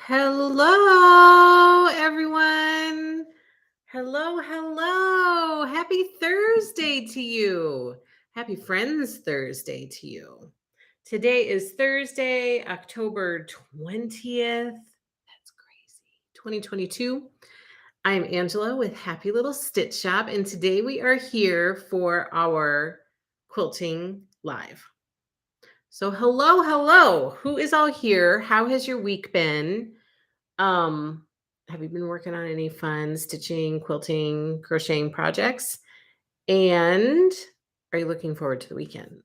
Hello, everyone. Hello, hello. Happy Thursday to you. Happy Friends Thursday to you. Today is Thursday, October 20th. That's crazy. 2022. I'm Angela with Happy Little Stitch Shop, and today we are here for our quilting live. So, hello. Who is all here? How has your week been? Um, have you been working on any fun stitching, quilting, crocheting projects? And are you looking forward to the weekend?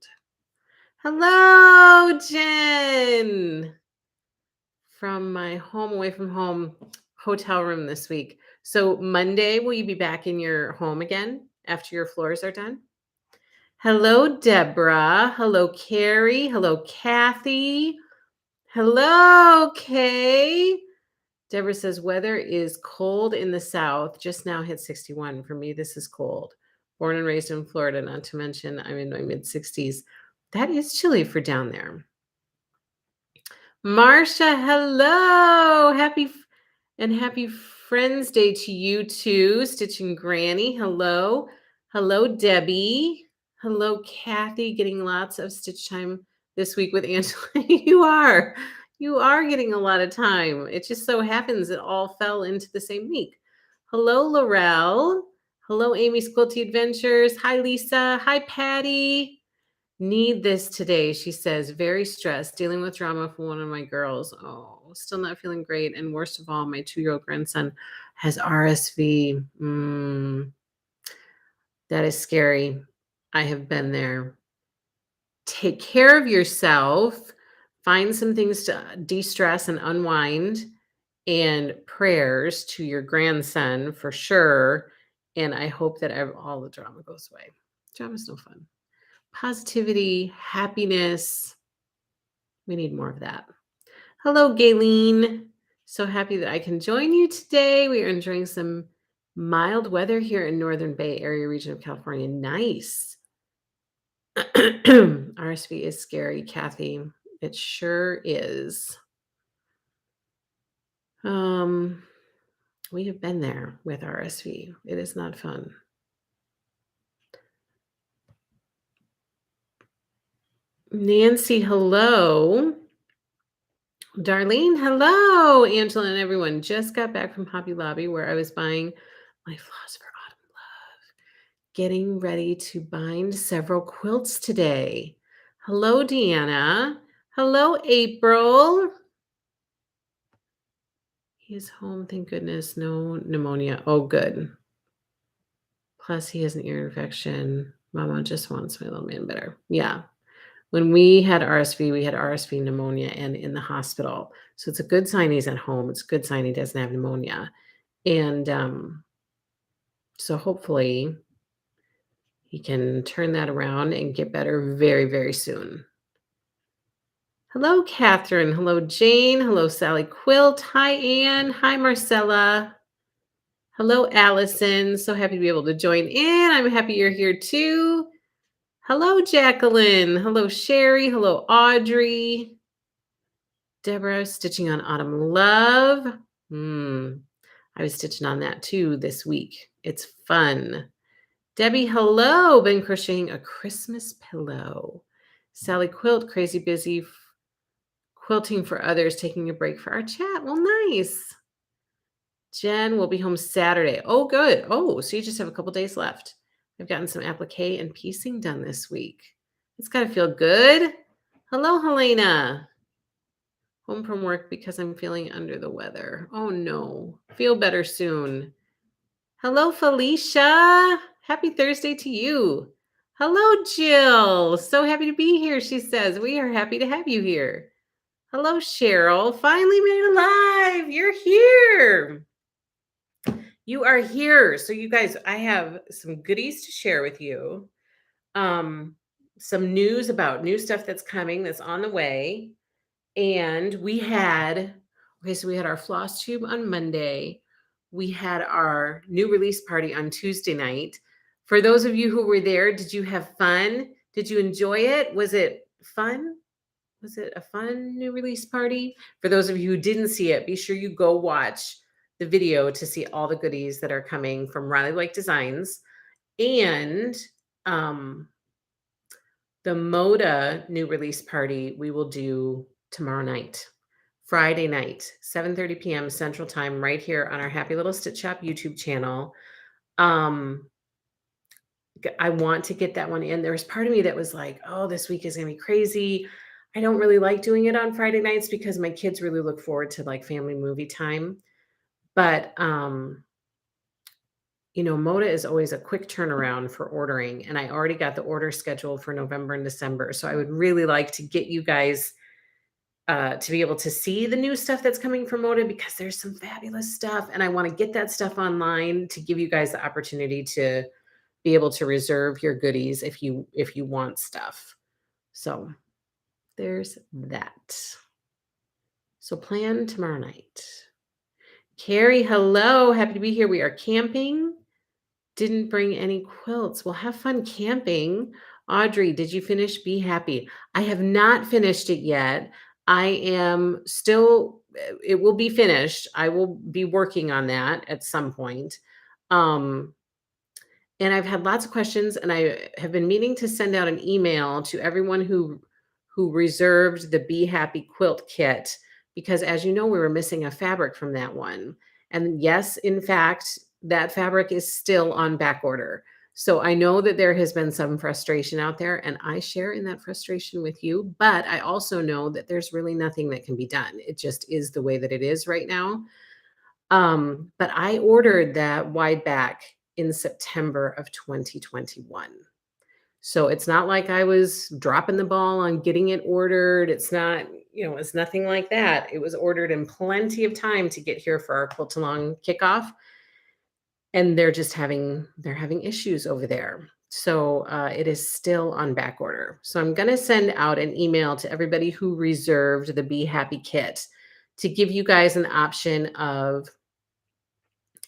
Hello, Jen, from my home away from home hotel room this week. So, Monday, will you be back in your home again after your floors are done? Hello, Deborah. Hello, Carrie. Hello, Kathy. Hello, Kay. Deborah says, weather is cold in the South. Just now hit 61. For me, this is cold. Born and raised in Florida, not to mention I'm in my mid 60s. That is chilly for down there. Marcia, hello. Happy Friends Day to you too. Stitching Granny, hello. Hello, Debbie. Hello, Kathy. Getting lots of stitch time this week with Angela. You are getting a lot of time. It just so happens it all fell into the same week. Hello, Laurel. Hello, Amy's Quilty Adventures. Hi, Lisa. Hi, Patty. Need this today, she says. Very stressed, dealing with drama from one of my girls. Oh, still not feeling great. And worst of all, my 2-year-old grandson has RSV. That is scary. I have been there. Take care of yourself. Find some things to de-stress and unwind, and prayers to your grandson for sure. And I hope that all the drama goes away. Drama's no fun. Positivity, happiness. We need more of that. Hello, Gayleen. So happy that I can join you today. We are enjoying some mild weather here in Northern Bay Area region of California. Nice. RSV is scary, Kathy. It sure is. We have been there with RSV. It is not fun. Nancy, hello. Darlene, hello. Angela and everyone. Just got back from Hobby Lobby where I was buying my Floss for Autumn Love. Getting ready to bind several quilts today. Hello, Deanna. Hello, April. He is home, thank goodness. No pneumonia. Oh, good. Plus, he has an ear infection. Mama just wants my little man better. Yeah. When we had RSV, we had RSV pneumonia and in the hospital. So it's a good sign he's at home. It's a good sign he doesn't have pneumonia. And so hopefully he can turn that around and get better very, very soon. Hello, Catherine. Hello, Jane. Hello, Sally Quilt. Hi, Anne. Hi, Marcella. Hello, Allison. So happy to be able to join in. I'm happy you're here too. Hello, Jacqueline. Hello, Sherry. Hello, Audrey. Deborah, stitching on Autumn Love. I was stitching on that too this week. It's fun. Debbie, hello. Been crocheting a Christmas pillow. Sally Quilt, crazy busy quilting for others, taking a break for our chat. Well, nice. Jen will be home Saturday. Oh, good. Oh, so you just have a couple days left. I've gotten some applique and piecing done this week. It's got to feel good. Hello, Helena. Home from work because I'm feeling under the weather. Oh, no. Feel better soon. Hello, Felicia. Happy Thursday to you. Hello, Jill. So happy to be here, she says. We are happy to have you here. Hello, Cheryl. Finally made it live. You're here. You are here. So you guys, I have some goodies to share with you. Some news about new stuff that's coming, that's on the way. And we had our floss tube on Monday. We had our new release party on Tuesday night. For those of you who were there, did you have fun? Did you enjoy it? Was it fun? was it a fun new release party? For those of you who didn't see it, be sure you go watch the video to see all the goodies that are coming from Riley Like Designs. And um, the Moda new release party we will do tomorrow night, Friday night, 7:30 p.m. Central Time, right here on our Happy Little Stitch Shop YouTube channel. Um, I want to get that one in. There was part of me that was like, oh, this week is gonna be crazy. I don't really like doing it on Friday nights because my kids really look forward to like family movie time. But Moda is always a quick turnaround for ordering, and I already got the order scheduled for November and December. So I would really like to get you guys to be able to see the new stuff that's coming from Moda because there's some fabulous stuff, and I want to get that stuff online to give you guys the opportunity to be able to reserve your goodies if you want stuff. So there's that. So plan tomorrow night. Carrie, hello. Happy to be here. We are camping. Didn't bring any quilts. Well, have fun camping. Audrey, did you finish Be Happy? I have not finished it yet. I am still, it will be finished. I will be working on that at some point. Um, and I've had lots of questions, and I have been meaning to send out an email to everyone who reserved the Be Happy quilt kit because as you know, we were missing a fabric from that one. And yes, in fact, that fabric is still on back order. So I know that there has been some frustration out there, and I share in that frustration with you, but I also know that there's really nothing that can be done. It just is the way that it is right now. But I ordered that wide back in September of 2021. So it's not like I was dropping the ball on getting it ordered. It's not, it's nothing like that. It was ordered in plenty of time to get here for our quilt along kickoff. And they're having issues over there. So it is still on back order. So I'm going to send out an email to everybody who reserved the Be Happy kit to give you guys an option of,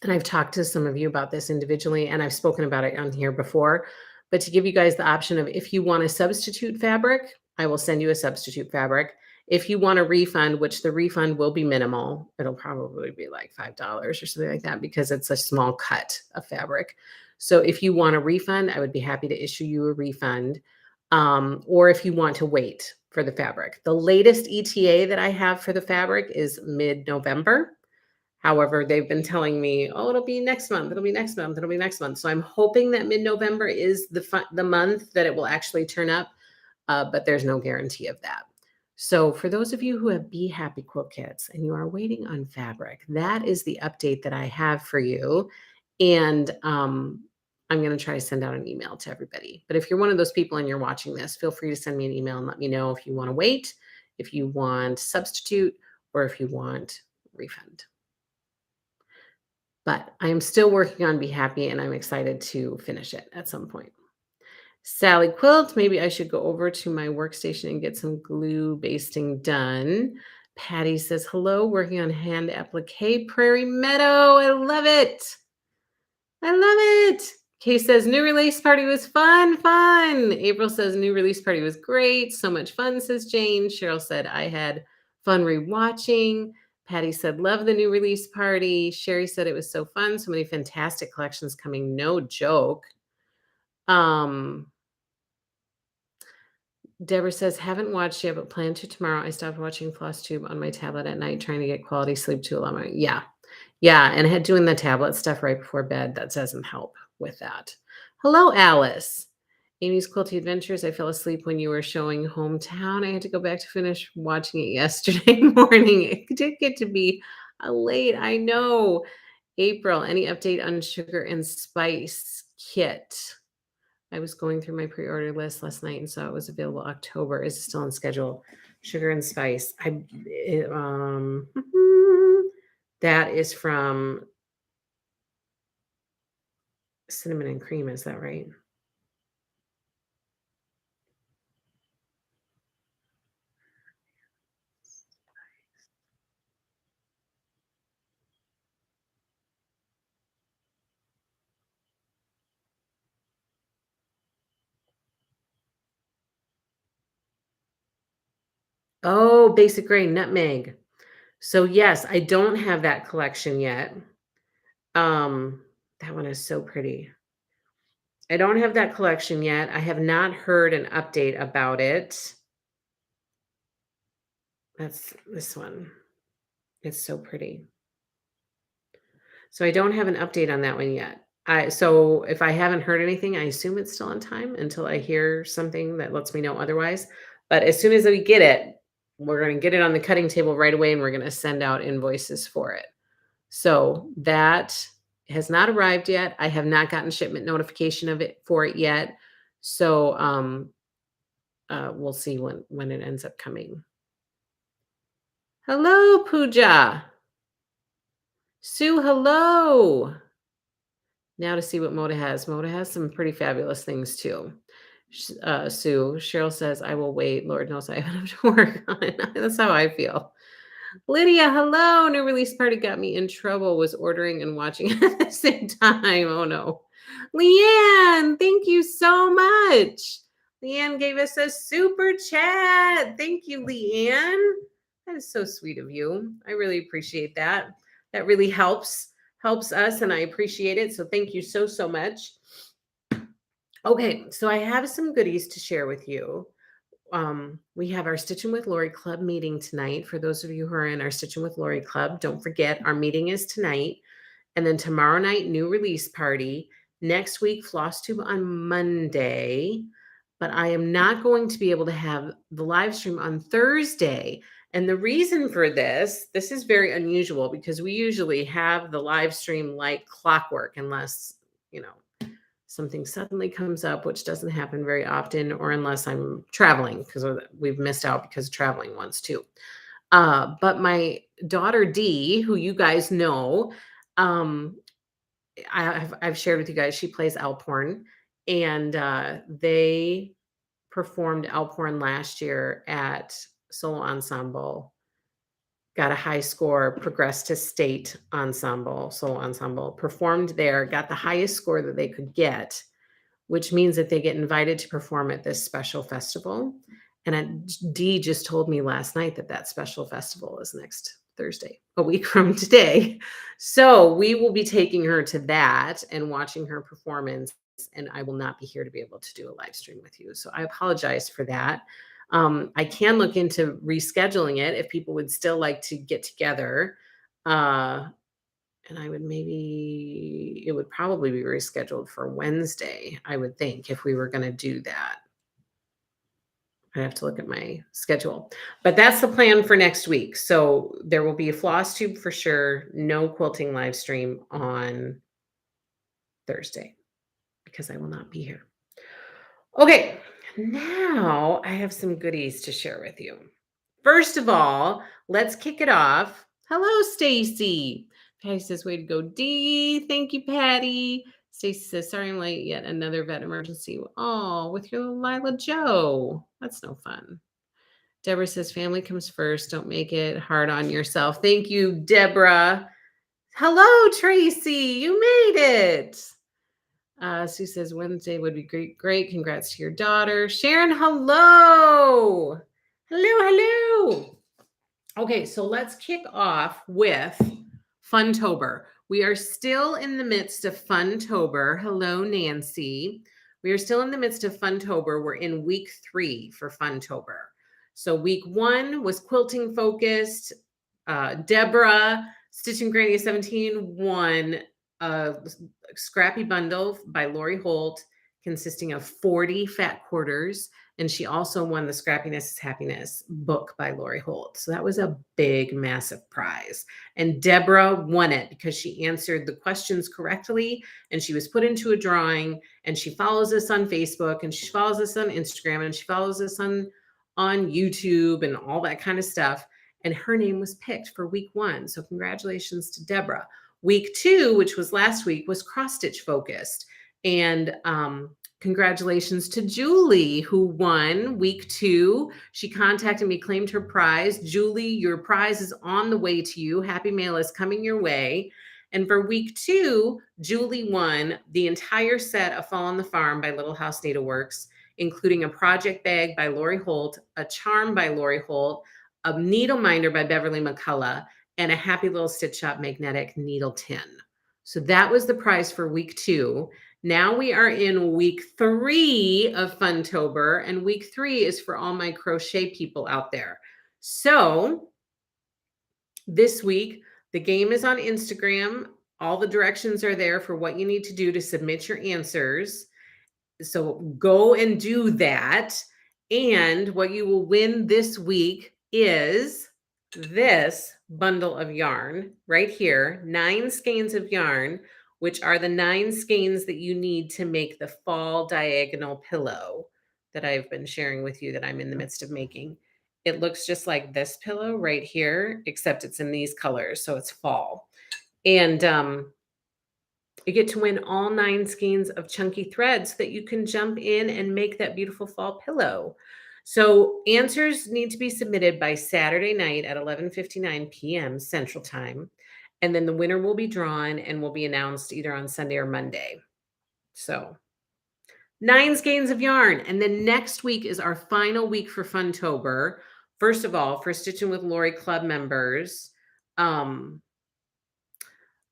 and I've talked to some of you about this individually, and I've spoken about it on here before, but to give you guys the option of if you want a substitute fabric, I will send you a substitute fabric. If you want a refund, which the refund will be minimal, it'll probably be like $5 or something like that because it's a small cut of fabric. So if you want a refund, I would be happy to issue you a refund. Or if you want to wait for the fabric. The latest ETA that I have for the fabric is mid-November. However, they've been telling me, "Oh, it'll be next month. It'll be next month. It'll be next month." So I'm hoping that mid-November is the month that it will actually turn up, but there's no guarantee of that. So for those of you who have Be Happy quilt kits and you are waiting on fabric, that is the update that I have for you. And I'm going to try to send out an email to everybody. But if you're one of those people and you're watching this, feel free to send me an email and let me know if you want to wait, if you want substitute, or if you want refund. But I am still working on Be Happy, and I'm excited to finish it at some point. Sally Quilt, maybe I should go over to my workstation and get some glue basting done. Patty says, hello, working on hand applique, Prairie Meadow. I love it. I love it. Kay says, new release party was fun. April says, new release party was great. So much fun, says Jane. Cheryl said, I had fun rewatching. Patty said, love the new release party. Sherry said, it was so fun. So many fantastic collections coming. No joke. Um, Deborah says, haven't watched yet, but plan to tomorrow. I stopped watching FlossTube on my tablet at night, trying to get quality sleep to allow my, yeah. Yeah, and had doing the tablet stuff right before bed, that doesn't help with that. Hello, Alice. Amy's Quilty Adventures. I fell asleep when you were showing Hometown. I had to go back to finish watching it yesterday morning. It did get to be late. I know. April, any update on Sugar and Spice kit? I was going through my pre-order list last night and saw it was available October. Is it still on schedule? Sugar and Spice. That is from Cinnamon and Cream, is that right? Oh, basic grain nutmeg. So, yes, I don't have that collection yet. Um, that one is so pretty. I don't have that collection yet. I have not heard an update about it. That's this one. It's so pretty. So I don't have an update on that one yet. So if I haven't heard anything, I assume it's still on time until I hear something that lets me know otherwise. But as soon as we get it, we're going to get it on the cutting table right away and we're going to send out invoices for it. So that has not arrived yet. I have not gotten shipment notification of it for it yet. So we'll see when it ends up coming. Hello, Pooja. Sue, hello. Now to see what Moda has. Moda has some pretty fabulous things too. Sue, Cheryl says, I will wait. Lord knows I have enough to work on. That's how I feel. Lydia, hello. New release party got me in trouble. Was ordering and watching at the same time. Oh no. Leanne, thank you so much. Leanne gave us a super chat. Thank you, Leanne. That is so sweet of you. I really appreciate that. That really helps us, and I appreciate it. So thank you so much. Okay, so I have some goodies to share with you. We have our Stitching with Lori Club meeting tonight. For those of you who are in our Stitching with Lori Club, don't forget our meeting is tonight. And then tomorrow night, new release party. Next week, floss tube on Monday. But I am not going to be able to have the live stream on Thursday. And the reason for this is very unusual because we usually have the live stream like clockwork, unless, you know, something suddenly comes up, which doesn't happen very often, or unless I'm traveling, because we've missed out because of traveling once too. But my daughter Dee, who you guys know, um, I've shared with you guys, she plays Alphorn, and they performed Alphorn last year at Solo Ensemble, got a high score, progressed to state ensemble, solo ensemble, performed there, got the highest score that they could get, which means that they get invited to perform at this special festival. And Dee just told me last night that that special festival is next Thursday, a week from today. So we will be taking her to that and watching her performance. And I will not be here to be able to do a live stream with you. So I apologize for that. I can look into rescheduling it if people would still like to get together. And I would it would probably be rescheduled for Wednesday, I would think, if we were going to do that. I have to look at my schedule, but that's the plan for next week. So there will be a floss tube for sure. No quilting live stream on Thursday because I will not be here. Okay, now I have some goodies to share with you. First of all, let's kick it off. Hello, Stacy. Patty says, way to go, Dee. Thank you, Patty. Stacy says, sorry I'm late, yet another vet emergency. Oh, with your Lila Joe. That's no fun. Deborah says, family comes first. Don't make it hard on yourself. Thank you, Deborah. Hello, Tracy. You made it. Sue says, Wednesday would be great. Great. Congrats to your daughter. Sharon, hello. Hello. Okay, so let's kick off with Funtober. We are still in the midst of Funtober. Hello, Nancy. We are still in the midst of Funtober. We're in week 3 for Funtober. So week 1 was quilting focused. Deborah, Stitching Granny 17, won a scrappy bundle by Lori Holt consisting of 40 fat quarters. And she also won the Scrappiness is Happiness book by Lori Holt. So that was a big, massive prize. And Deborah won it because she answered the questions correctly. And she was put into a drawing. And she follows us on Facebook. And she follows us on Instagram. And she follows us on YouTube and all that kind of stuff. And her name was picked for week 1. So congratulations to Deborah. Week 2, which was last week, was cross stitch focused. And congratulations to Julie, who won week 2. She contacted me, claimed her prize. Julie, your prize is on the way to you. Happy mail is coming your way. And for week 2, Julie won the entire set of Fall on the Farm by Little House Needleworks, including a project bag by Lori Holt, a charm by Lori Holt, a needle minder by Beverly McCullough, and a Happy Little Stitch Shop magnetic needle tin. So that was the prize for week 2. Now we are in week 3 of Funtober, and week 3 is for all my crochet people out there. So this week, the game is on Instagram. All the directions are there for what you need to do to submit your answers. So go and do that. And what you will win this week is this bundle of yarn right here, 9 skeins of yarn, which are the 9 skeins that you need to make the fall diagonal pillow that I've been sharing with you that I'm in the midst of making. It looks just like this pillow right here, except it's in these colors, so it's fall. And you get to win all 9 skeins of chunky thread so that you can jump in and make that beautiful fall pillow. So answers need to be submitted by Saturday night at 11:59 p.m. Central Time. And then the winner will be drawn and will be announced either on Sunday or Monday. So 9 skeins of yarn. And then next week is our final week for Funtober. First of all, for Stitching with Lori Club members,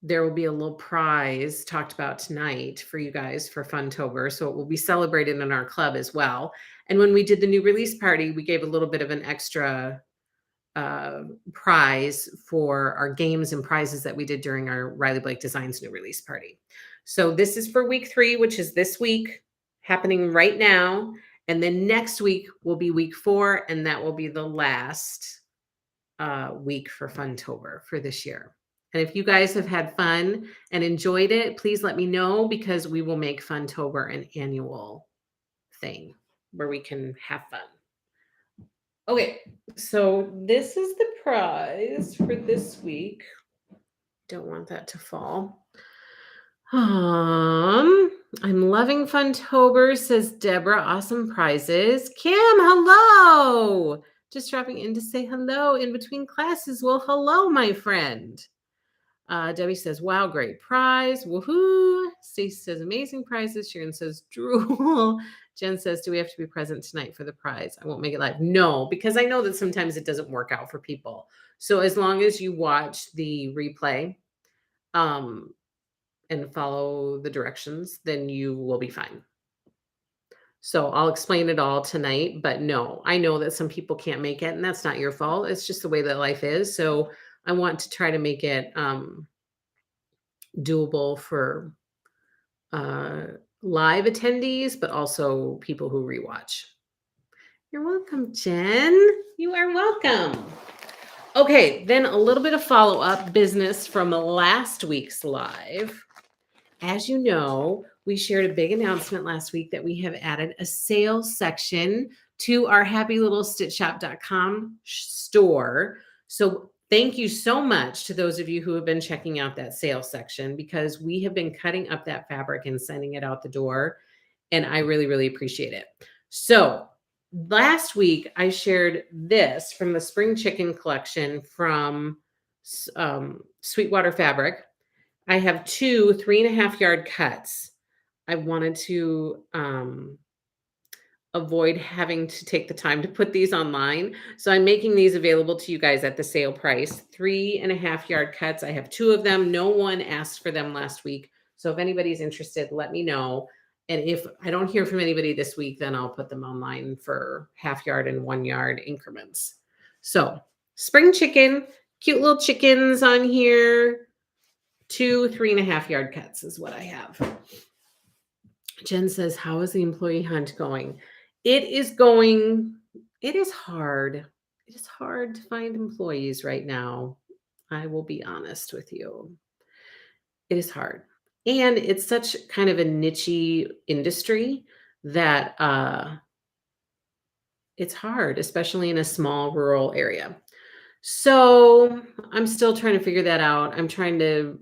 there will be a little prize talked about tonight for you guys for Funtober. So it will be celebrated in our club as well. And when we did the new release party, we gave a little bit of an extra prize for our games and prizes that we did during our Riley Blake Designs new release party. So this is for week 3, which is this week, happening right now. And then next week will be week 4, and that will be the last week for Funtober for this year. And if you guys have had fun and enjoyed it, please let me know, because we will make Funtober an annual thing where we can have fun. Okay, so this is the prize for this week. Don't want that to fall. I'm loving Funtober, says Deborah. Awesome prizes. Kim, hello. Just dropping in to say hello in between classes. Well, hello, my friend. Debbie says, wow, great prize. Woohoo. Stacey says, amazing prizes. Sharon says, drool. Jen says, do we have to be present tonight for the prize? I won't make it live. No, because I know that sometimes it doesn't work out for people. So as long as you watch the replay and follow the directions, then you will be fine. So I'll explain it all tonight, but no, I know that some people can't make it, and that's not your fault. It's just the way that life is. So I want to try to make it doable for live attendees, but also people who rewatch. You're welcome, Jen. You are welcome. Okay, then a little bit of follow-up business from last week's live. As you know, we shared a big announcement last week that we have added a sales section to our happylittlestitchshop.com store. So thank you so much to those of you who have been checking out that sales section, because we have been cutting up that fabric and sending it out the door, and I really, really appreciate it. So last week, I shared this from the Spring Chicken collection from Sweetwater Fabric. I have 2 3.5 yard cuts. I wanted to avoid having to take the time to put these online. So I'm making these available to you guys at the sale price. 3.5 yard cuts. I have 2 of them. No one asked for them last week. So if anybody's interested, let me know. And if I don't hear from anybody this week, then I'll put them online for 1/2 yard and 1 yard increments. So Spring Chicken, cute little chickens on here. 2 3.5 yard cuts is what I have. Jen says, how is the employee hunt going? It is hard. It is hard to find employees right now. I will be honest with you. It is hard. And it's such kind of a niche industry that it's hard, especially in a small rural area. So I'm still trying to figure that out. I'm trying to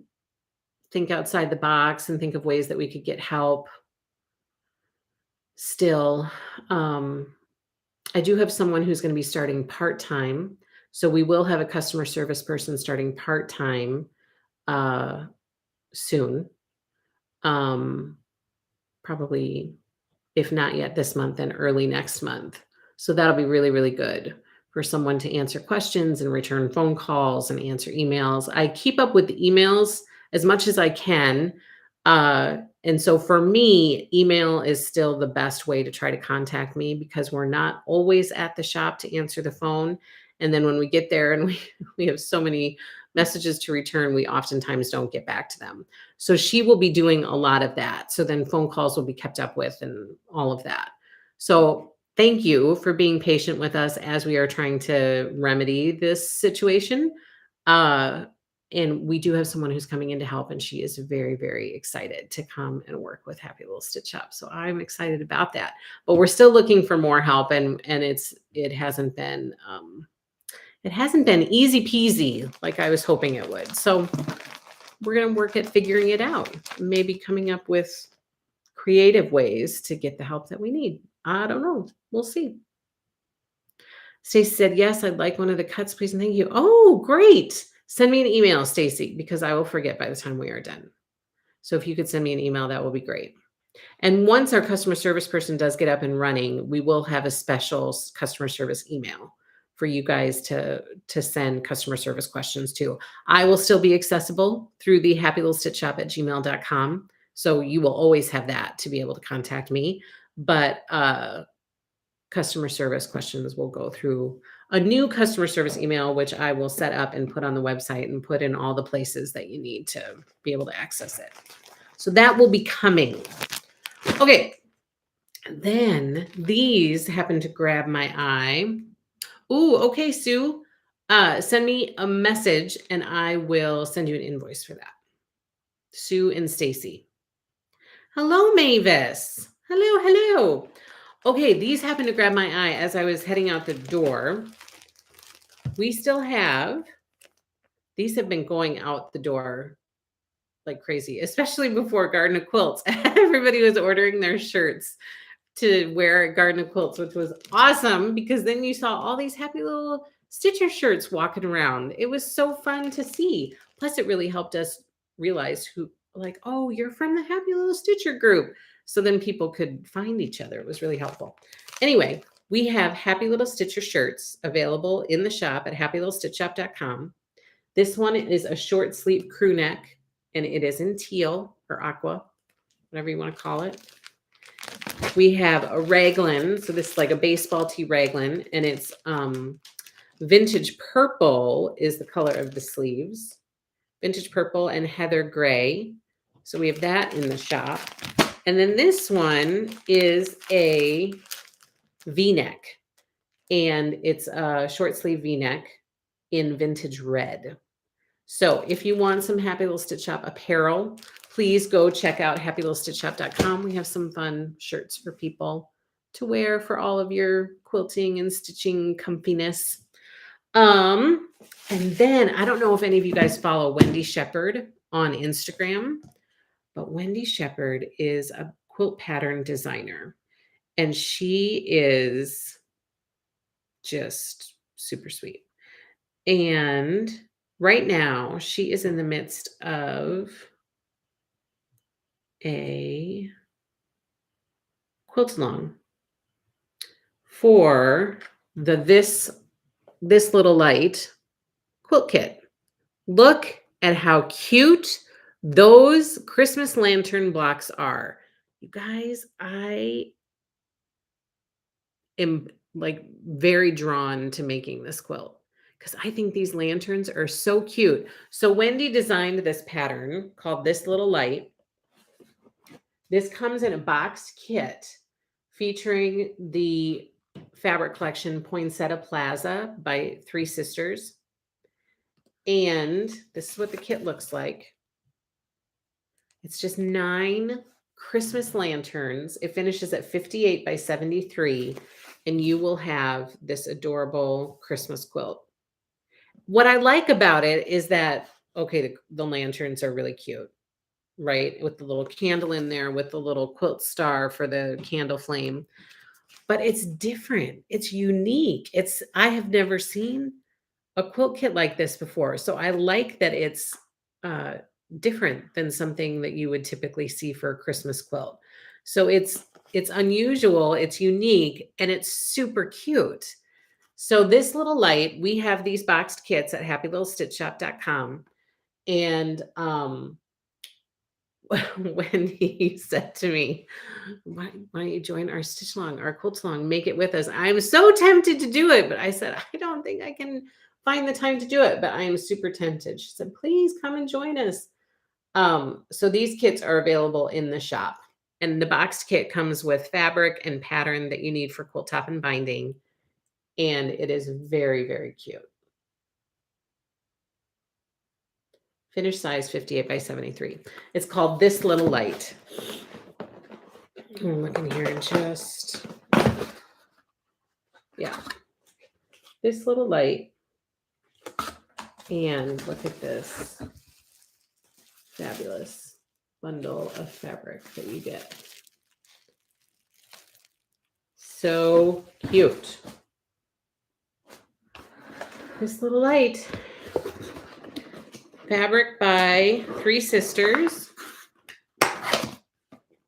think outside the box and think of ways that we could get help. Still, I do have someone who's going to be starting part-time. So we will have a customer service person starting part-time soon. Probably if not yet this month, then early next month. So that'll be really, really good for someone to answer questions and return phone calls and answer emails. I keep up with the emails as much as I can. And so for me, email is still the best way to try to contact me because we're not always at the shop to answer the phone. And then when we get there and we have so many messages to return, we oftentimes don't get back to them. So she will be doing a lot of that. So then phone calls will be kept up with and all of that. So thank you for being patient with us as we are trying to remedy this situation. Uh, and we do have someone who's coming in to help, and she is very, very excited to come and work with Happy Little Stitch Shop. So I'm excited about that. But we're still looking for more help, and it hasn't been easy peasy like I was hoping it would. So we're going to work at figuring it out, maybe coming up with creative ways to get the help that we need. I don't know. We'll see. Stacy said, yes, I'd like one of the cuts, please. And thank you. Oh, great. Send me an email, Stacy, because I will forget by the time we are done. So if you could send me an email, that will be great. And once our customer service person does get up and running, we will have a special customer service email for you guys to send customer service questions to. I will still be accessible through the happylittlestitchshop@gmail.com. So you will always have that to be able to contact me. But customer service questions will go through a new customer service email, which I will set up and put on the website and put in all the places that you need to be able to access it. So that will be coming. Okay. Then these happen to grab my eye. Ooh, okay, Sue. Send me a message and I will send you an invoice for that. Sue and Stacy. Hello, Mavis. Hello, hello. Okay, these happen to grab my eye as I was heading out the door. We still have, these have been going out the door like crazy, especially before Garden of Quilts. Everybody was ordering their shirts to wear at Garden of Quilts, which was awesome because then you saw all these happy little Stitcher shirts walking around. It was so fun to see. Plus, it really helped us realize who, like, oh, you're from the Happy Little Stitcher group. So then people could find each other. It was really helpful. Anyway, we have Happy Little Stitcher shirts available in the shop at happylittlestitchshop.com. This one is a short sleeve crew neck, and it is in teal or aqua, whatever you want to call it. We have a raglan. So this is like a baseball tee raglan, and it's vintage purple is the color of the sleeves. Vintage purple and heather gray. So we have that in the shop. And then this one is a V-neck, and it's a short sleeve V-neck in vintage red. So if you want some Happy Little Stitch Shop apparel, please go check out happylittlestitchshop.com. We have some fun shirts for people to wear for all of your quilting and stitching comfiness. And then I don't know if any of you guys follow Wendy Shepherd on Instagram, but Wendy Shepherd is a quilt pattern designer, and she is just super sweet. And right now she is in the midst of a quilt along for the This Little Light quilt kit. Look at how cute those Christmas lantern blocks are. You guys, I am like very drawn to making this quilt because I think these lanterns are so cute. So Wendy designed this pattern called This Little Light. This comes in a boxed kit featuring the fabric collection Poinsettia Plaza by Three Sisters. And this is what the kit looks like. It's just 9 Christmas lanterns. It finishes at 58 by 73, and you will have this adorable Christmas quilt. What I like about it is that, okay, the lanterns are really cute, right? With the little candle in there, with the little quilt star for the candle flame. But it's different. It's unique. I have never seen a quilt kit like this before. So I like that it's different than something that you would typically see for a Christmas quilt. So it's It's unusual, it's unique, and it's super cute. So this little light, we have these boxed kits at happylittlestitchshop.com. And when he said to me, why don't you join our stitch along, our quilt along, make it with us? I'm so tempted to do it, but I said, I don't think I can find the time to do it, but I am super tempted. She said, please come and join us. So these kits are available in the shop. And the boxed kit comes with fabric and pattern that you need for quilt top and binding. And it is very, very cute. Finished size 58 by 73. It's called This Little Light. I'm looking here and just, yeah. This Little Light. And look at this fabulous bundle of fabric that you get. So cute. This Little Light. Fabric by Three Sisters.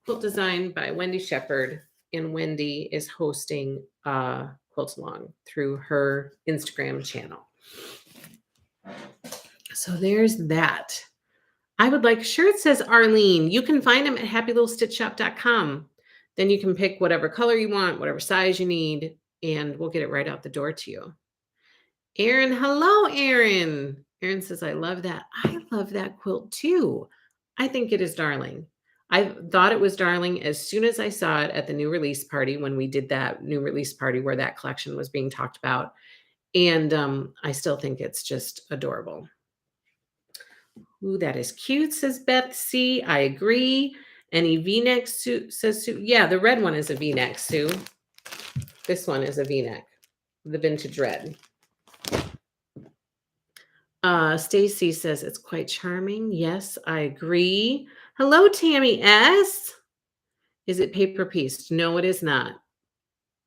Quilt designed by Wendy Shepherd. And Wendy is hosting Quilt Along through her Instagram channel. So there's that. I would like, sure, it says Arlene. You can find them at happylittlestitchshop.com. Then you can pick whatever color you want, whatever size you need, and we'll get it right out the door to you. Erin, hello, Erin. Erin says, I love that. I love that quilt too. I think it is darling. I thought it was darling as soon as I saw it at the new release party when we did that new release party where that collection was being talked about. And I still think it's just adorable. Ooh, that is cute, says Beth C. I agree. Any V-neck suit, says Sue. Yeah, the red one is a V-neck, Sue. This one is a V-neck, the vintage red. Stacy says it's quite charming. Yes, I agree. Hello, Tammy S. Is it paper pieced? No, it is not.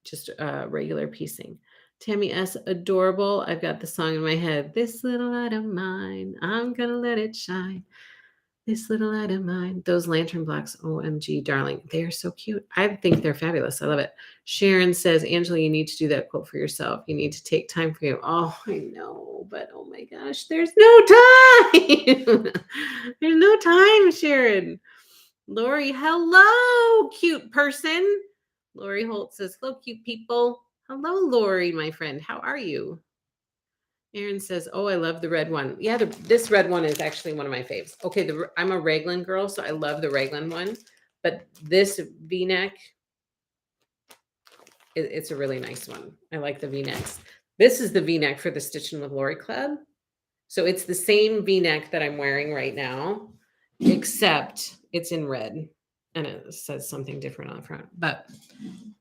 Just regular piecing. Tammy S, adorable. I've got the song in my head. This little light of mine, I'm gonna let it shine. This little light of mine. Those lantern blocks, OMG, darling. They are so cute. I think they're fabulous. I love it. Sharon says, Angela, you need to do that quilt for yourself. You need to take time for you. Oh, I know, but oh my gosh, there's no time. There's no time, Sharon. Lori, hello, cute person. Lori Holt says, hello, cute people. Hello, Lori, my friend. How are you? Erin says, oh, I love the red one. Yeah, this red one is actually one of my faves. Okay, I'm a raglan girl, so I love the raglan one. But this V-neck, it's a really nice one. I like the V-necks. This is the V-neck for the Stitching with Lori Club. So it's the same V-neck that I'm wearing right now, except it's in red. And it says something different on the front. But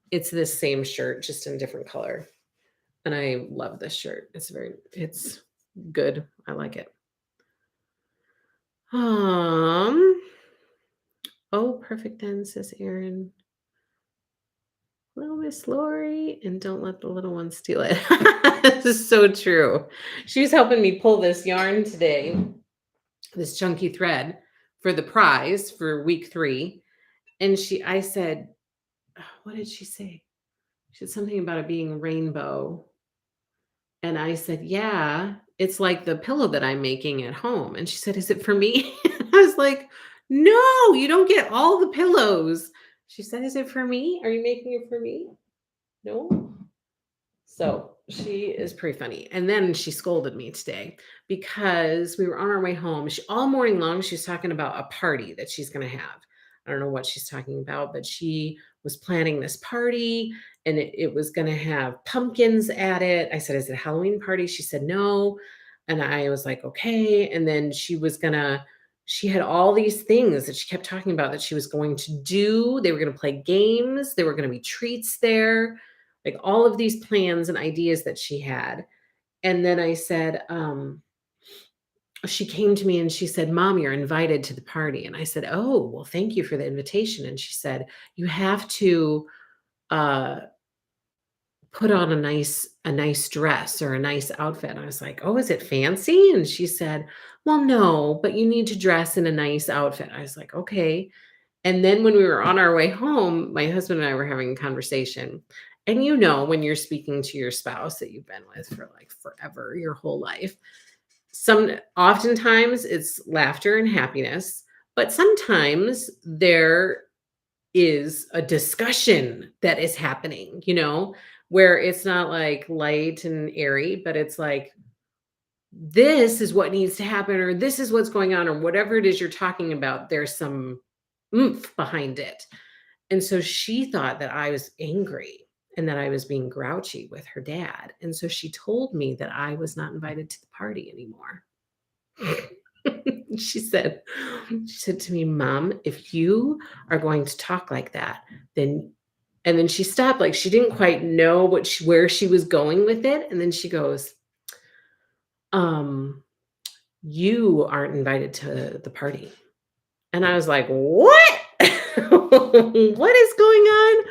it's this same shirt, just in different color. And I love this shirt. It's good. I like it. Oh, perfect then, says Erin. Hello, Miss Lori, and don't let the little one steal it. This is so true. She's helping me pull this yarn today, this chunky thread for the prize for week 3. And I said, what did she say? She said something about it being rainbow. And I said, yeah, it's like the pillow that I'm making at home. And she said, is it for me? I was like, no, you don't get all the pillows. She said, is it for me? Are you making it for me? No. So she is pretty funny. And then she scolded me today because we were on our way home. All morning long, she's talking about a party that she's going to have. I don't know what she's talking about, but she was planning this party and it was going to have pumpkins at it. I said, is it a Halloween party? She said, no. And I was like, okay. And then she had all these things that she kept talking about that she was going to do. They were going to play games. There were going to be treats there, like all of these plans and ideas that she had. And then I said, she came to me and she said, Mom, you're invited to the party. And I said, oh, well, thank you for the invitation. And she said, you have to put on a nice dress or a nice outfit. And I was like, oh, is it fancy? And she said, well, no, but you need to dress in a nice outfit. I was like, okay. And then when we were on our way home, my husband and I were having a conversation. And when you're speaking to your spouse that you've been with for like forever, your whole life, oftentimes it's laughter and happiness, but sometimes there is a discussion that is happening, where it's not like light and airy, but it's like, this is what needs to happen, or this is what's going on, or whatever it is you're talking about. There's some oomph behind it. And so she thought that I was angry and that I was being grouchy with her dad. And so she told me that I was not invited to the party anymore. she said, she said to me, Mom, if you are going to talk like that, then and then she stopped, like she didn't quite know where she was going with it. And then she goes, you aren't invited to the party. And I was like, what? What is going on?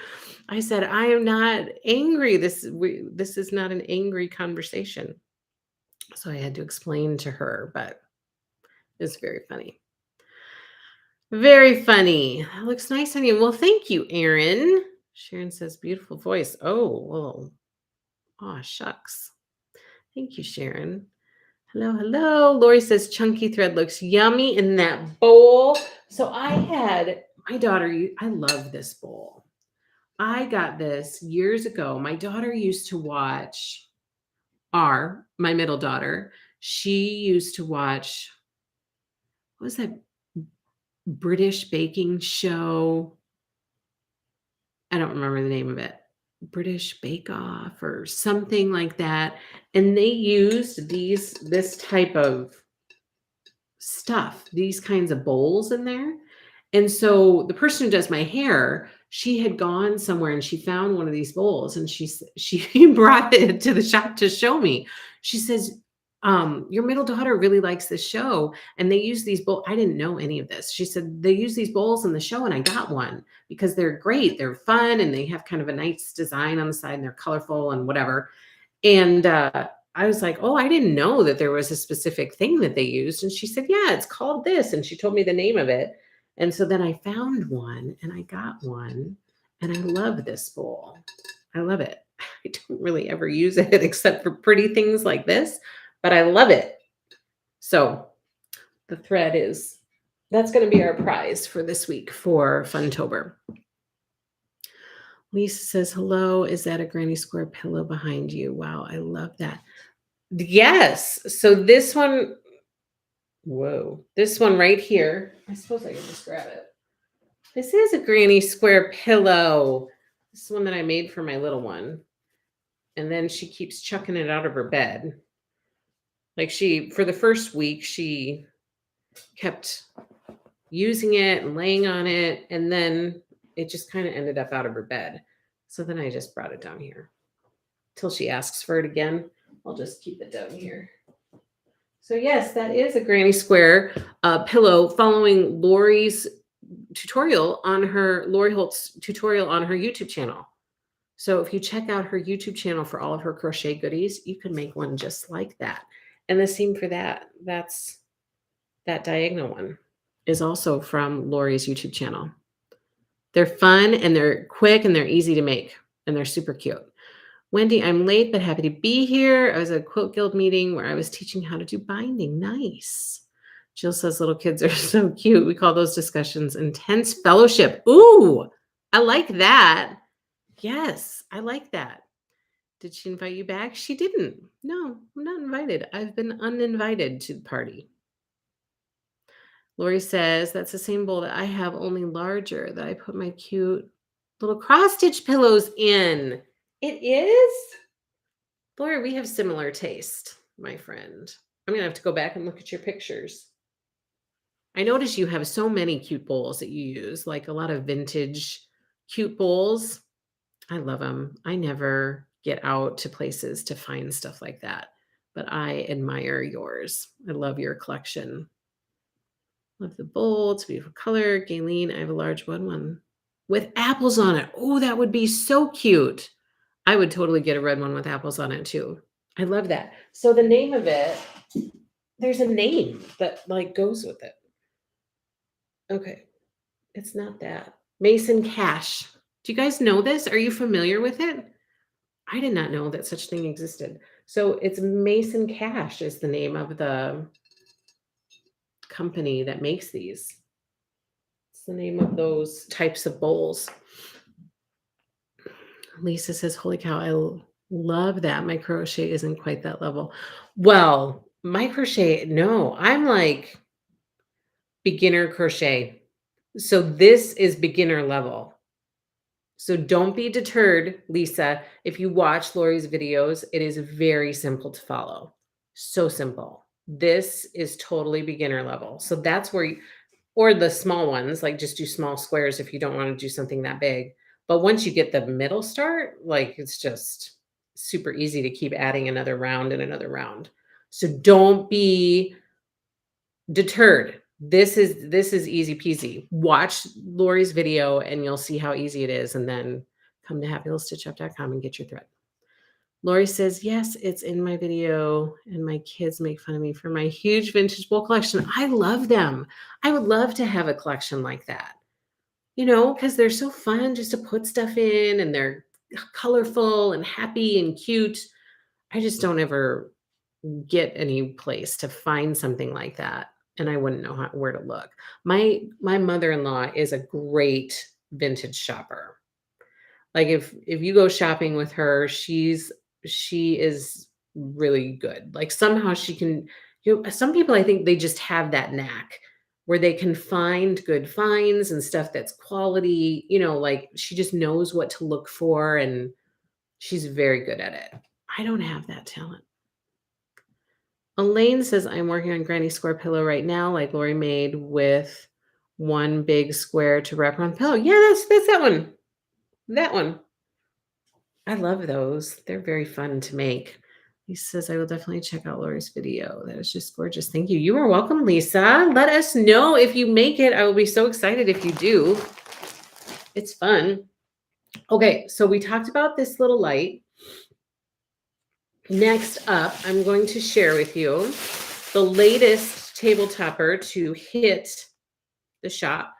I said, I am not angry. This is not an angry conversation. So I had to explain to her, but it's very funny. Very funny. That looks nice on you. Well, thank you, Erin. Sharon says, beautiful voice. Oh, well. Oh, shucks. Thank you, Sharon. Hello, hello. Lori says, chunky thread looks yummy in that bowl. So I had my daughter, I love this bowl. I got this years ago. My daughter used to watch my middle daughter. She used to watch, what was that British baking show? I don't remember the name of it. British Bake Off or something like that. And they used this type of stuff, these kinds of bowls in there. And so the person who does my hair, she had gone somewhere and she found one of these bowls and she brought it to the shop to show me. She says, your middle daughter really likes this show and they use these bowls. I didn't know any of this. She said they use these bowls in the show and I got one because they're great. They're fun and they have kind of a nice design on the side and they're colorful and whatever. And I was like, oh, I didn't know that there was a specific thing that they used. And she said, yeah, it's called this. And she told me the name of it. And so then I found one and I got one and I love this bowl. I love it. I don't really ever use it except for pretty things like this, but I love it. So the thread that's going to be our prize for this week for Funtober. Lisa says, hello. Is that a granny square pillow behind you? Wow, I love that. Yes. So this one, this one right here. I suppose I can just grab it. This is a granny square pillow. This is one that I made for my little one. And then she keeps chucking it out of her bed. Like for the first week, she kept using it and laying on it. And then it just kind of ended up out of her bed. So then I just brought it down here till she asks for it again. I'll just keep it down here. So yes, that is a granny square pillow following Lori Holt's tutorial on her YouTube channel. So if you check out her YouTube channel for all of her crochet goodies, you can make one just like that. And the same for that. That diagonal one is also from Lori's YouTube channel. They're fun and they're quick and they're easy to make and they're super cute. Wendy, I'm late, but happy to be here. I was at a Quilt Guild meeting where I was teaching how to do binding. Nice. Jill says little kids are so cute. We call those discussions intense fellowship. Ooh, I like that. Yes, I like that. Did she invite you back? She didn't. No, I'm not invited. I've been uninvited to the party. Lori says that's the same bowl that I have, only larger, that I put my cute little cross stitch pillows in. It is? Lori, we have similar taste, my friend. I'm going to have to go back and look at your pictures. I notice you have so many cute bowls that you use, like a lot of vintage cute bowls. I love them. I never get out to places to find stuff like that, but I admire yours. I love your collection. Love the bowl. It's a beautiful color. Gayleen, I have a large one with apples on it. Oh, that would be so cute. I would totally get a red one with apples on it too. I love that. So the name of it, there's a name that like goes with it. Okay. It's not that. Mason Cash. Do you guys know this? Are you familiar with it? I did not know that such thing existed. So it's Mason Cash is the name of the company that makes these. It's the name of those types of bowls. Lisa says, "Holy cow, love that. My crochet isn't quite that level." Well, my crochet, no, I'm like beginner crochet. So this is beginner level. So don't be deterred, Lisa. If you watch Lori's videos, it is very simple to follow. So simple. This is totally beginner level. So that's where or the small ones, like just do small squares if you don't want to do something that big. But once you get the middle start, like it's just super easy to keep adding another round and another round. So don't be deterred. This is easy peasy. Watch Lori's video and you'll see how easy it is, and then come to happylittlestitchup.com and get your thread. Lori says, "Yes, it's in my video, and my kids make fun of me for my huge vintage bowl collection. I love them. I would love to have a collection like that, because they're so fun just to put stuff in, and they're colorful and happy and cute. I just don't ever get any place to find something like that, and I wouldn't know where to look. My mother-in-law is a great vintage shopper. Like if you go shopping with her, she is really good. Like somehow she can, some people I think they just have that knack where they can find good finds and stuff that's quality, like she just knows what to look for and she's very good at it. I don't have that talent. Elaine says, "I'm working on Granny Square pillow right now, like Lori made with one big square to wrap around the pillow." Yeah, that's that one. That one. I love those. They're very fun to make. Lisa says, "I will definitely check out Lori's video. That is just gorgeous. Thank you." You are welcome, Lisa. Let us know if you make it. I will be so excited if you do. It's fun. Okay, so we talked about this little light. Next up, I'm going to share with you the latest table topper to hit the shop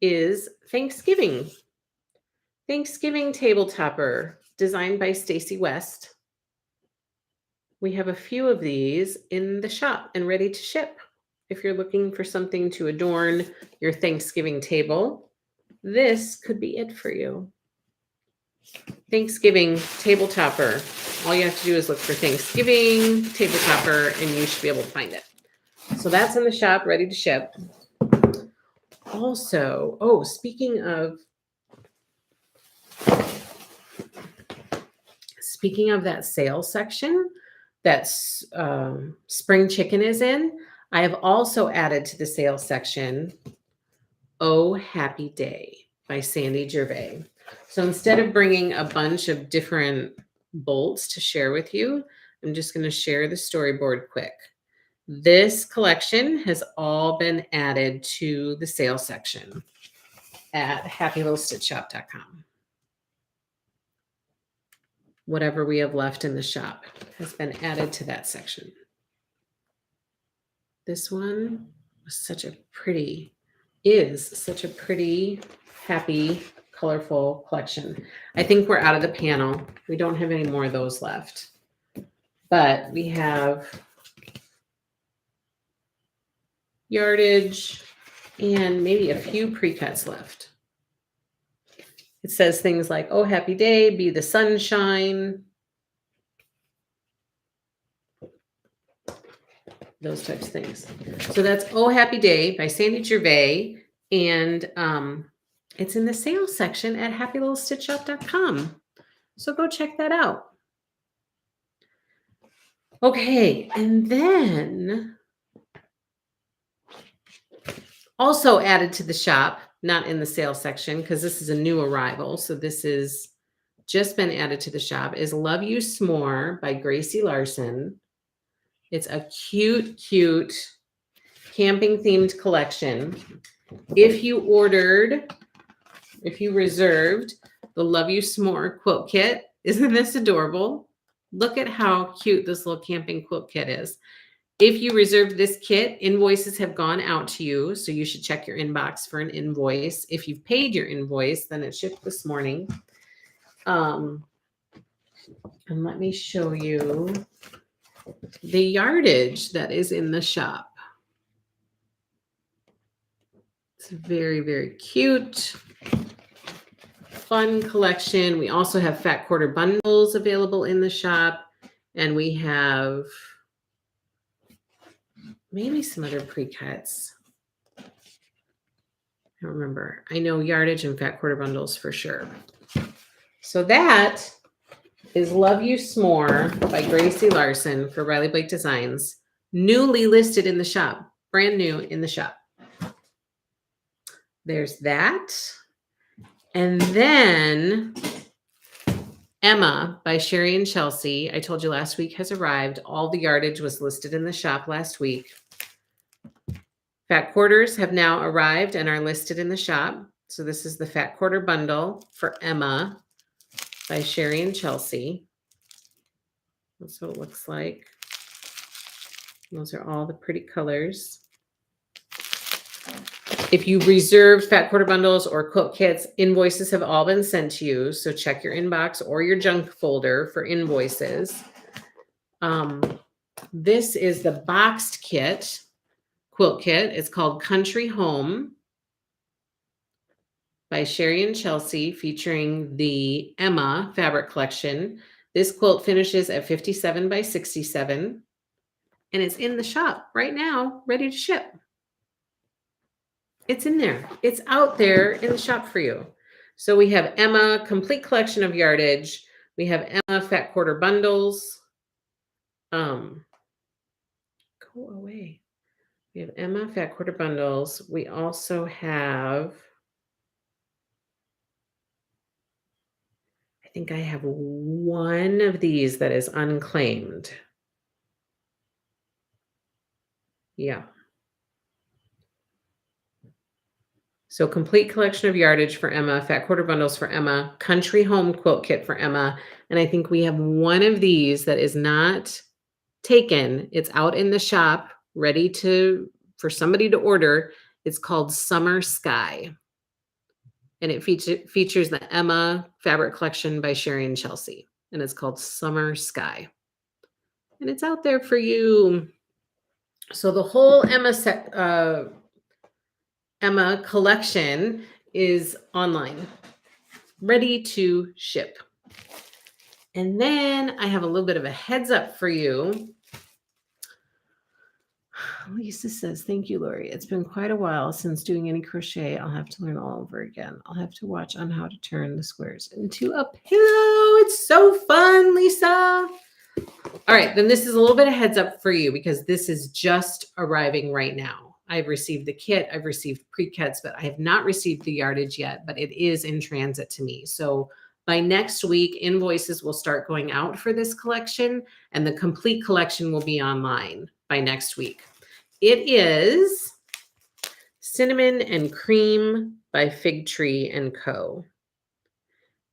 is Thanksgiving. Thanksgiving table topper designed by Stacy West. We have a few of these in the shop and ready to ship. If you're looking for something to adorn your Thanksgiving table, this could be it for you. Thanksgiving table topper. All you have to do is look for Thanksgiving table topper and you should be able to find it. So that's in the shop, ready to ship. Also, speaking of that sales section that Spring Chicken is in, I have also added to the sales section "Oh Happy Day" by Sandy Gervais. So instead of bringing a bunch of different bolts to share with you, I'm just going to share the storyboard quick. This collection has all been added to the sales section at happylittlestitchshop.com. Whatever we have left in the shop has been added to that section. This one was such a pretty, happy, colorful collection. I think we're out of the panel. We don't have any more of those left. But we have yardage and maybe a few pre-cuts left. It says things like, "Oh, happy day, be the sunshine." Those types of things. So that's "Oh, Happy Day" by Sandy Gervais. And it's in the sales section at happylittlestitchshop.com. So go check that out. Okay, and then also added to the shop, not in the sales section because this is a new arrival. So this is just been added to the shop, is "Love You S'more" by Gracie Larson. It's a cute camping themed collection. If you reserved the "Love You S'more" quilt kit, isn't this adorable? Look at how cute this little camping quilt kit is. If you reserved this kit, invoices have gone out to you, so you should check your inbox for an invoice. If you've paid your invoice, then it shipped this morning. And let me show you the yardage that is in the shop. It's very, very cute, fun collection. We also have fat quarter bundles available in the shop, and we have maybe some other pre-cuts. I don't remember. I know yardage and fat quarter bundles for sure. So that is Love You S'more by Gracie Larson for Riley Blake Designs. Newly listed in the shop. Brand new in the shop. There's that. And then Emma by Sherry and Chelsea, I told you last week, has arrived. All the yardage was listed in the shop last week. Fat quarters have now arrived and are listed in the shop. So this is the fat quarter bundle for Emma by Sherry and Chelsea. That's what it looks like. Those are all the pretty colors. If you reserved fat quarter bundles or quilt kits, invoices have all been sent to you. So check your inbox or your junk folder for invoices. This is the boxed kit, quilt kit. It's called Country Home by Sherry and Chelsea, featuring the Emma fabric collection. This quilt finishes at 57 by 67, and it's in the shop right now, ready to ship. It's in there. It's out there in the shop for you. So we have Emma complete collection of yardage. We have Emma fat quarter bundles. Go away. We have Emma fat quarter bundles. We also have, I think I have one of these that is unclaimed. Yeah. So complete collection of yardage for Emma, fat quarter bundles for Emma, country home quilt kit for Emma. And I think we have one of these that is not taken. It's out in the shop, ready for somebody to order. It's called Summer Sky. And it features the Emma fabric collection by Sherry and Chelsea. And it's called Summer Sky. And it's out there for you. So the whole Emma collection is online, ready to ship. And then I have a little bit of a heads up for you. Lisa says, thank you, Lori. It's been quite a while since doing any crochet. I'll have to learn all over again. I'll have to watch on how to turn the squares into a pillow. It's so fun, Lisa. All right, then this is a little bit of heads up for you because this is just arriving right now. I've received the kit. I've received pre-kits, but I have not received the yardage yet, but it is in transit to me. So by next week, invoices will start going out for this collection, and the complete collection will be online by next week. It is Cinnamon and Cream by Fig Tree and Co.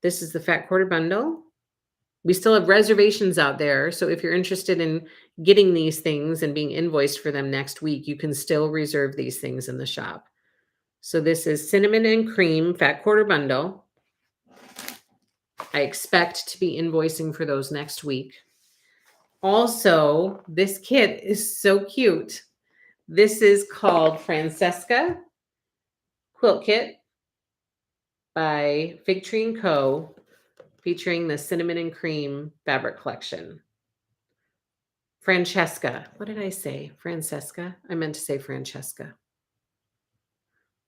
This is the fat quarter bundle. We still have reservations out there. So if you're interested in getting these things and being invoiced for them next week, you can still reserve these things in the shop. So this is Cinnamon and Cream fat quarter bundle. I expect to be invoicing for those next week. Also, this kit is so cute. This is called Francesca Quilt Kit by Fig Tree and Co., featuring the Cinnamon and Cream fabric collection. Francesca. What did I say? Francesca? I meant to say Francesca.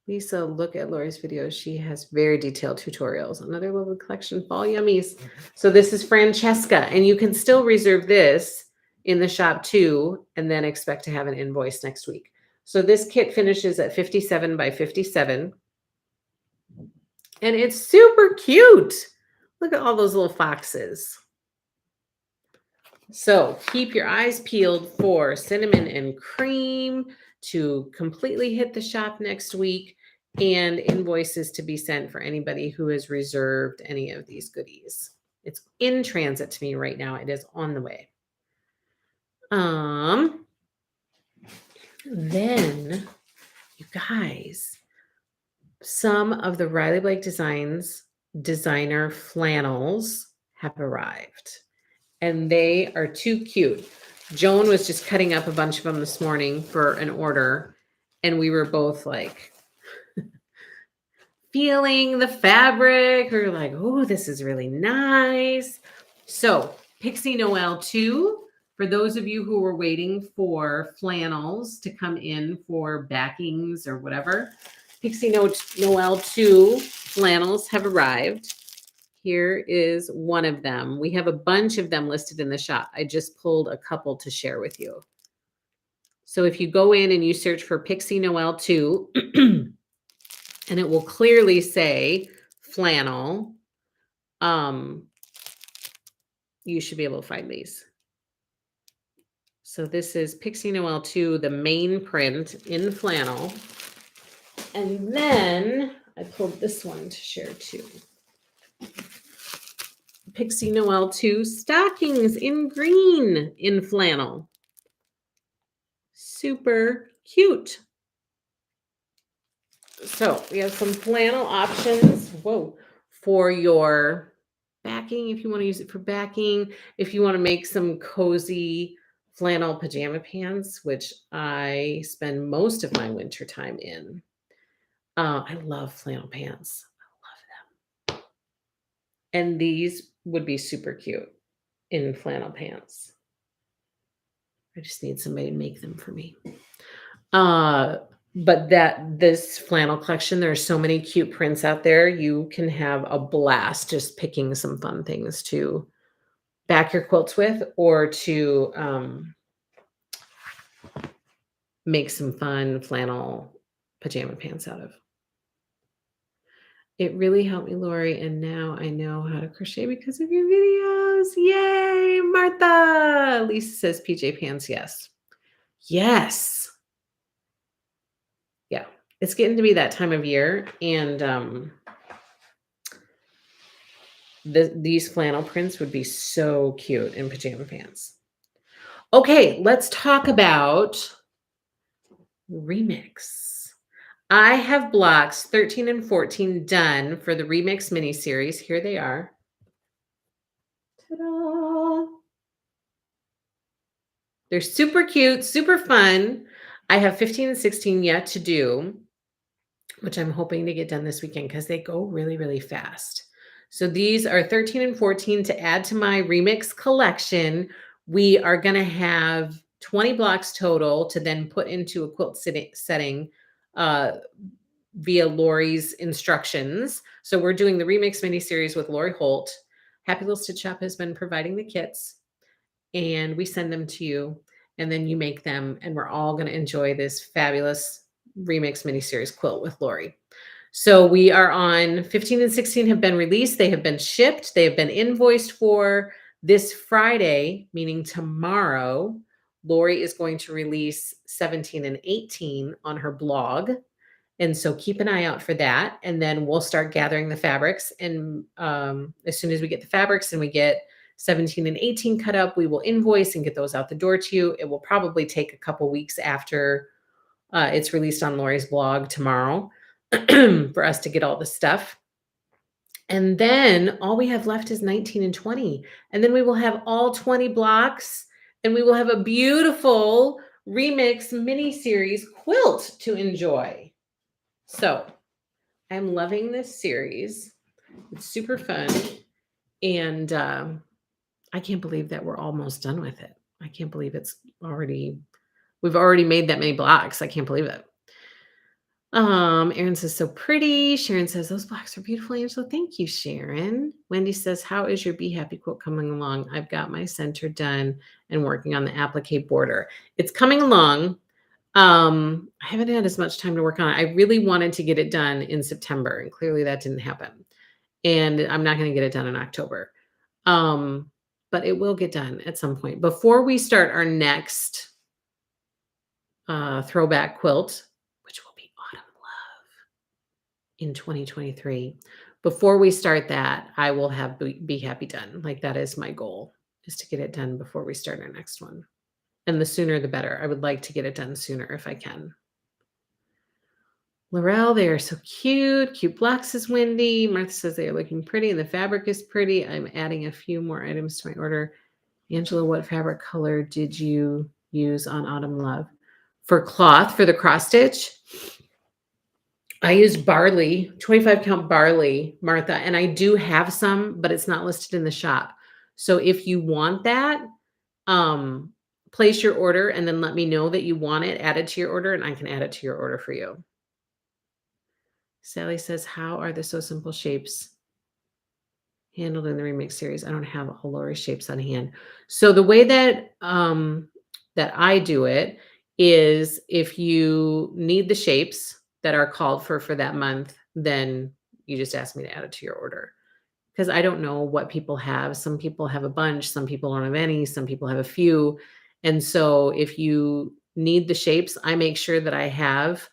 Lisa, look at Lori's video. She has very detailed tutorials. Another lovely collection, fall yummies. So this is Francesca, and you can still reserve this in the shop too, and then expect to have an invoice next week. So this kit finishes at 57 by 57. And it's super cute. Look at all those little foxes. So keep your eyes peeled for Cinnamon and Cream to completely hit the shop next week, and invoices to be sent for anybody who has reserved any of these goodies. It's in transit to me right now. It is on the way. Then, you guys, some of the Riley Blake Designs designer flannels have arrived, and they are too cute. Joan was just cutting up a bunch of them this morning for an order, and we were both like feeling the fabric. We were like, oh, this is really nice. So, Pixie Noel 2, for those of you who were waiting for flannels to come in for backings or whatever, Pixie Noel 2 flannels have arrived. Here is one of them. We have a bunch of them listed in the shop. I just pulled a couple to share with you. So if you go in and you search for Pixie Noel 2, and it will clearly say flannel, you should be able to find these. So this is Pixie Noel 2, the main print in flannel. And then I pulled this one to share too. Pixie Noel 2 stockings in green in flannel. Super cute. So we have some flannel options. Whoa, for your backing, if you want to use it for backing, if you want to make some cozy flannel pajama pants, which I spend most of my winter time in. I love flannel pants. I love them. And these would be super cute in flannel pants. I just need somebody to make them for me. But this flannel collection, there are so many cute prints out there. You can have a blast just picking some fun things to back your quilts with, or to make some fun flannel pajama pants out of. It really helped me, Lori, and now I know how to crochet because of your videos. Yay, Martha! Lisa says PJ pants, yes. Yes. Yeah, it's getting to be that time of year, and these flannel prints would be so cute in pajama pants. Okay, let's talk about remix. I have blocks 13 and 14 done for the remix mini series. Here they are. Ta-da! They're super cute, super fun. I have 15 and 16 yet to do, which I'm hoping to get done this weekend because they go really, really fast. So these are 13 and 14 to add to my remix collection. We are going to have 20 blocks total to then put into a quilt setting via Lori's instructions. So we're doing the remix mini series with Lori Holt. Happy Little Stitch Shop has been providing the kits, and we send them to you, and then you make them, and we're all going to enjoy this fabulous remix miniseries quilt with Lori. So we are on 15 and 16 have been released. They have been shipped. They have been invoiced for. This Friday, meaning tomorrow, Lori is going to release 17 and 18 on her blog. And so keep an eye out for that. And then we'll start gathering the fabrics. And as soon as we get the fabrics and we get 17 and 18 cut up, we will invoice and get those out the door to you. It will probably take a couple weeks after it's released on Lori's blog tomorrow for us to get all the stuff. And then all we have left is 19 and 20. And then we will have all 20 blocks, and we will have a beautiful remix mini series quilt to enjoy. So I'm loving this series. It's super fun. And I can't believe that we're almost done with it. I can't believe we've already made that many blocks. I can't believe it. Erin says, so pretty. Sharon says, those blocks are beautiful, Angela. Thank you, Sharon. Wendy says, how is your Be Happy quote coming along? I've got my center done and working on the applique border. It's coming along. I haven't had as much time to work on it. I really wanted to get it done in September, and clearly that didn't happen. And I'm not going to get it done in October. But it will get done at some point. Before we start our next throwback quilt, which will be Autumn Love in 2023. Before we start that, I will have Be Happy done. Like, that is my goal, is to get it done before we start our next one. And the sooner the better. I would like to get it done sooner if I can. Laurel, they are so cute. Cute blocks is Wendy. Martha says they are looking pretty and the fabric is pretty. I'm adding a few more items to my order. Angela, what fabric color did you use on Autumn Love? For cloth, for the cross stitch, I used barley, 25 count barley, Martha, and I do have some, but it's not listed in the shop. So if you want that, um, place your order and then let me know that you want it added to your order and I can add it to your order for you. Sally says, how are the So Simple shapes handled in the remix series? I don't have all Lori's shapes on hand. So the way that that I do it is if you need the shapes that are called for that month, then you just ask me to add it to your order. Because I don't know what people have. Some people have a bunch, some people don't have any, some people have a few. And so if you need the shapes, I make sure that I have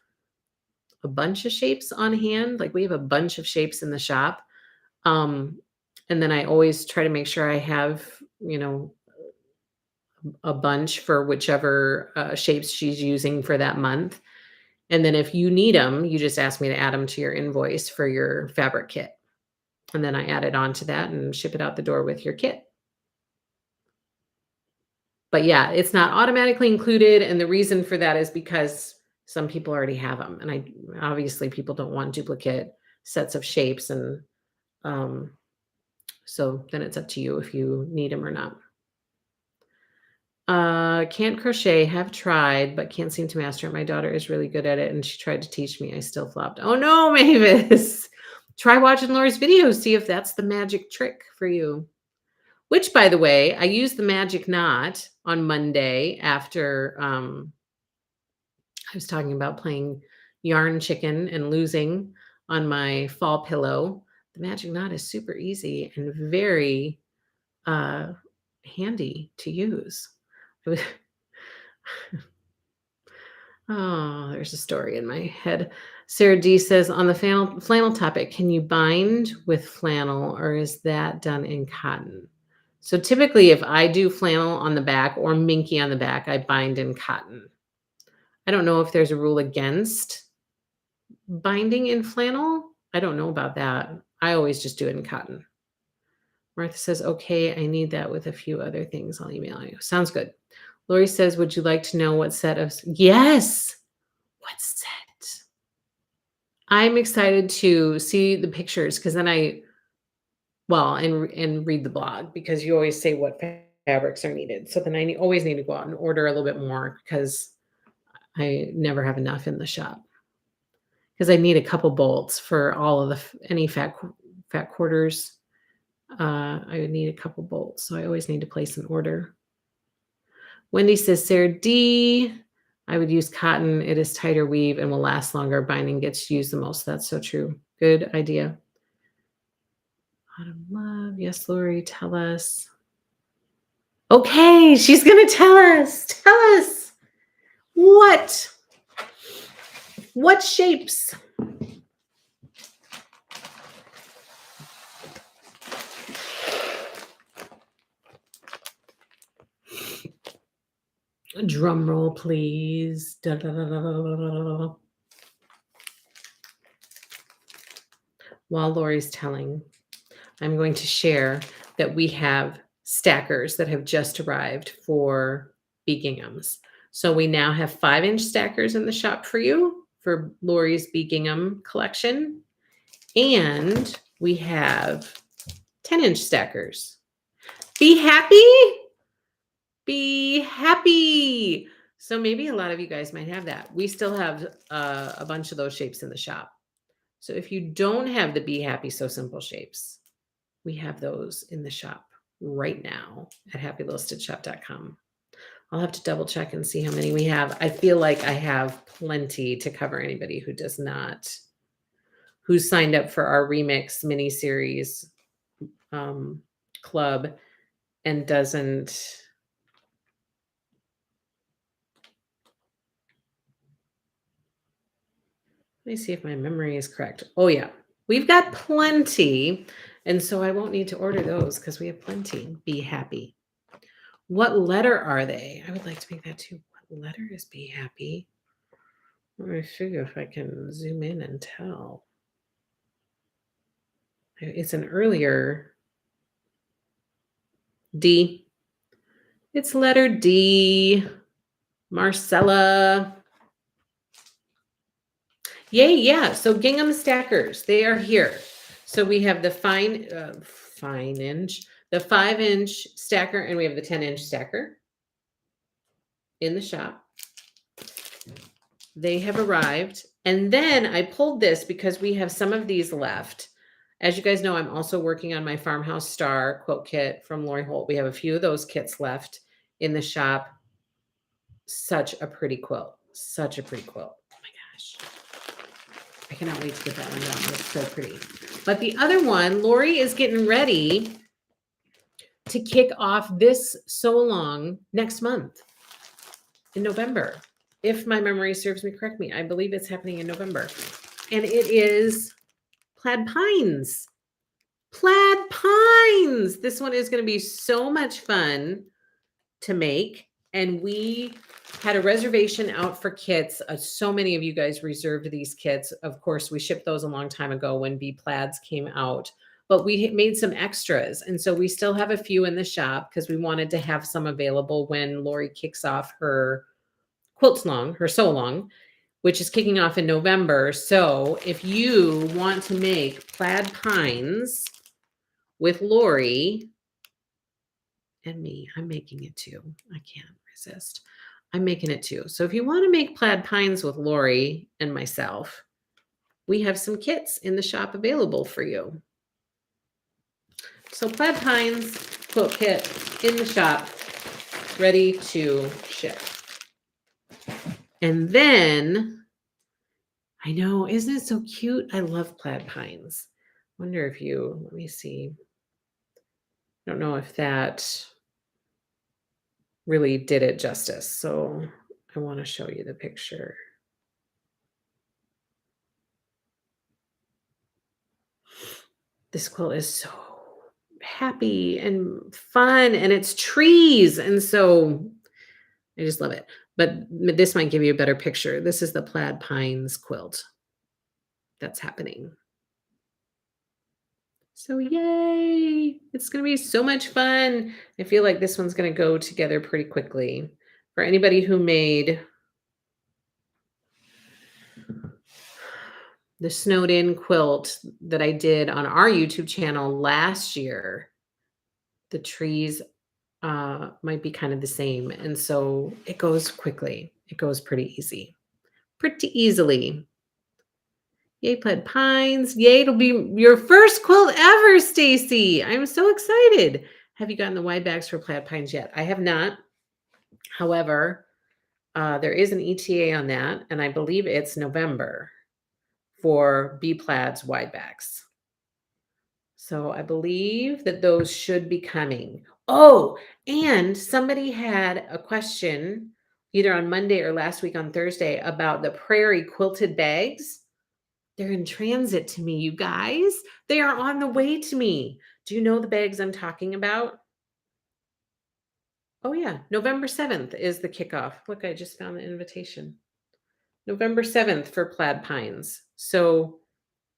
a bunch of shapes on hand. Like we have a bunch of shapes in the shop. Um, and then I always try to make sure I have, a bunch for whichever shapes she's using for that month. And then if you need them, you just ask me to add them to your invoice for your fabric kit. And then I add it onto that and ship it out the door with your kit. But yeah, it's not automatically included. And the reason for that is because some people already have them. And obviously people don't want duplicate sets of shapes. And so then it's up to you if you need them or not. Can't crochet, have tried, but can't seem to master it. My daughter is really good at it and she tried to teach me. I still flopped. Oh no, Mavis. Try watching Laura's videos, see if that's the magic trick for you. Which, by the way, I used the magic knot on Monday after I was talking about playing yarn chicken and losing on my fall pillow. The magic knot is super easy and very handy to use. Oh, there's a story in my head. Sarah D says on the flannel topic, can you bind with flannel or is that done in cotton? So typically if I do flannel on the back or minky on the back, I bind in cotton. I don't know if there's a rule against binding in flannel. I don't know about that. I always just do it in cotton. Martha says, okay, I need that with a few other things. I'll email you. Sounds good. Lori says, would you like to know what set of... Yes. What set? I'm excited to see the pictures because then and read the blog because you always say what fabrics are needed. So then I always need to go out and order a little bit more because I never have enough in the shop. Because I need a couple bolts for all of any fat quarters. I would need a couple bolts, so I always need to place an order. Wendy says, Sarah D, I would use cotton. It is tighter weave and will last longer. Binding gets used the most. That's so true. Good idea. Autumn Love. Yes, Lori, tell us. Okay, she's going to tell us. Tell us. What shapes? Drum roll, please. Da, da, da, da, da, da, da. While Lori's telling, I'm going to share that we have stackers that have just arrived for Bee Ginghams. So we now have 5-inch stackers in the shop for you for Lori's Bee Gingham collection. And we have 10-inch stackers. Be happy. Be happy. So maybe a lot of you guys might have that. We still have a bunch of those shapes in the shop. So if you don't have the Be Happy So Simple shapes, we have those in the shop right now at happylittlestitchshop.com. I'll have to double check and see how many we have. I feel like I have plenty to cover anybody who does not, who's signed up for our remix miniseries club and doesn't. Let me see if my memory is correct. Oh yeah, we've got plenty. And so I won't need to order those because we have plenty. Be happy. What letter are they? I would like to make that too. What letter is Be Happy? Let me figure if I can zoom in and tell. It's an earlier D. It's letter D. Marcella. Yay, yeah. So gingham stackers, they are here. So we have the the 5-inch stacker, and we have the 10-inch stacker in the shop. They have arrived. And then I pulled this because we have some of these left. As you guys know, I'm also working on my Farmhouse Star quilt kit from Lori Holt. We have a few of those kits left in the shop. Such a pretty quilt. Such a pretty quilt. Oh my gosh. I cannot wait to get that one done. It's so pretty. But the other one, Lori is getting ready to kick off this sew along next month in November. If my memory serves me correctly, I believe it's happening in November. And it is Plaid Pines. Plaid Pines. This one is going to be so much fun to make. And we had a reservation out for kits. So many of you guys reserved these kits. Of course, we shipped those a long time ago when Bee Plaids came out, but we made some extras. And so we still have a few in the shop because we wanted to have some available when Lori kicks off her her sew along, which is kicking off in November. So if you want to make Plaid Pines with Lori and me, I'm making it too. I can't resist. I'm making it too. So if you want to make Plaid Pines with Lori and myself, we have some kits in the shop available for you. So Plaid Pines quilt kit in the shop, ready to ship. And then, I know, isn't it so cute? I love Plaid Pines. Wonder if let me see. I don't know if that really did it justice. So I want to show you the picture. This quilt is so happy and fun, and it's trees. And so I just love it. But this might give you a better picture. This is the Plaid Pines quilt that's happening. So yay! It's going to be so much fun. I feel like this one's going to go together pretty quickly. For anybody who made the snowed in quilt that I did on our YouTube channel last year, the trees might be kind of the same. And so it goes quickly. It goes pretty easy. Pretty easily. Yay, Plaid Pines. Yay, it'll be your first quilt ever, Stacy. I'm so excited. Have you gotten the wide bags for Plaid Pines yet? I have not. However, there is an ETA on that, and I believe it's November for Bee Plaid's wide bags. So I believe that those should be coming. Oh, and somebody had a question either on Monday or last week on Thursday about the Prairie quilted bags. They're in transit to me, you guys. They are on the way to me. Do you know the bags I'm talking about? Oh, yeah. November 7th is the kickoff. Look, I just found the invitation. November 7th for Plaid Pines. So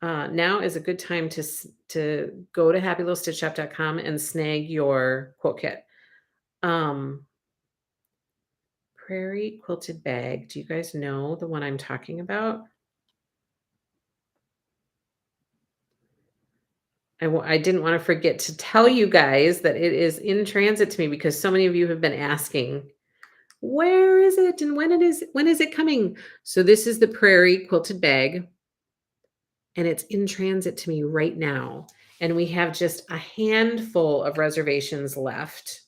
now is a good time to go to happylittlestitchshop.com and snag your quilt kit. Prairie quilted bag. Do you guys know the one I'm talking about? I didn't want to forget to tell you guys that it is in transit to me because so many of you have been asking, where is it and when is it coming? So this is the Prairie quilted bag, and it's in transit to me right now. And we have just a handful of reservations left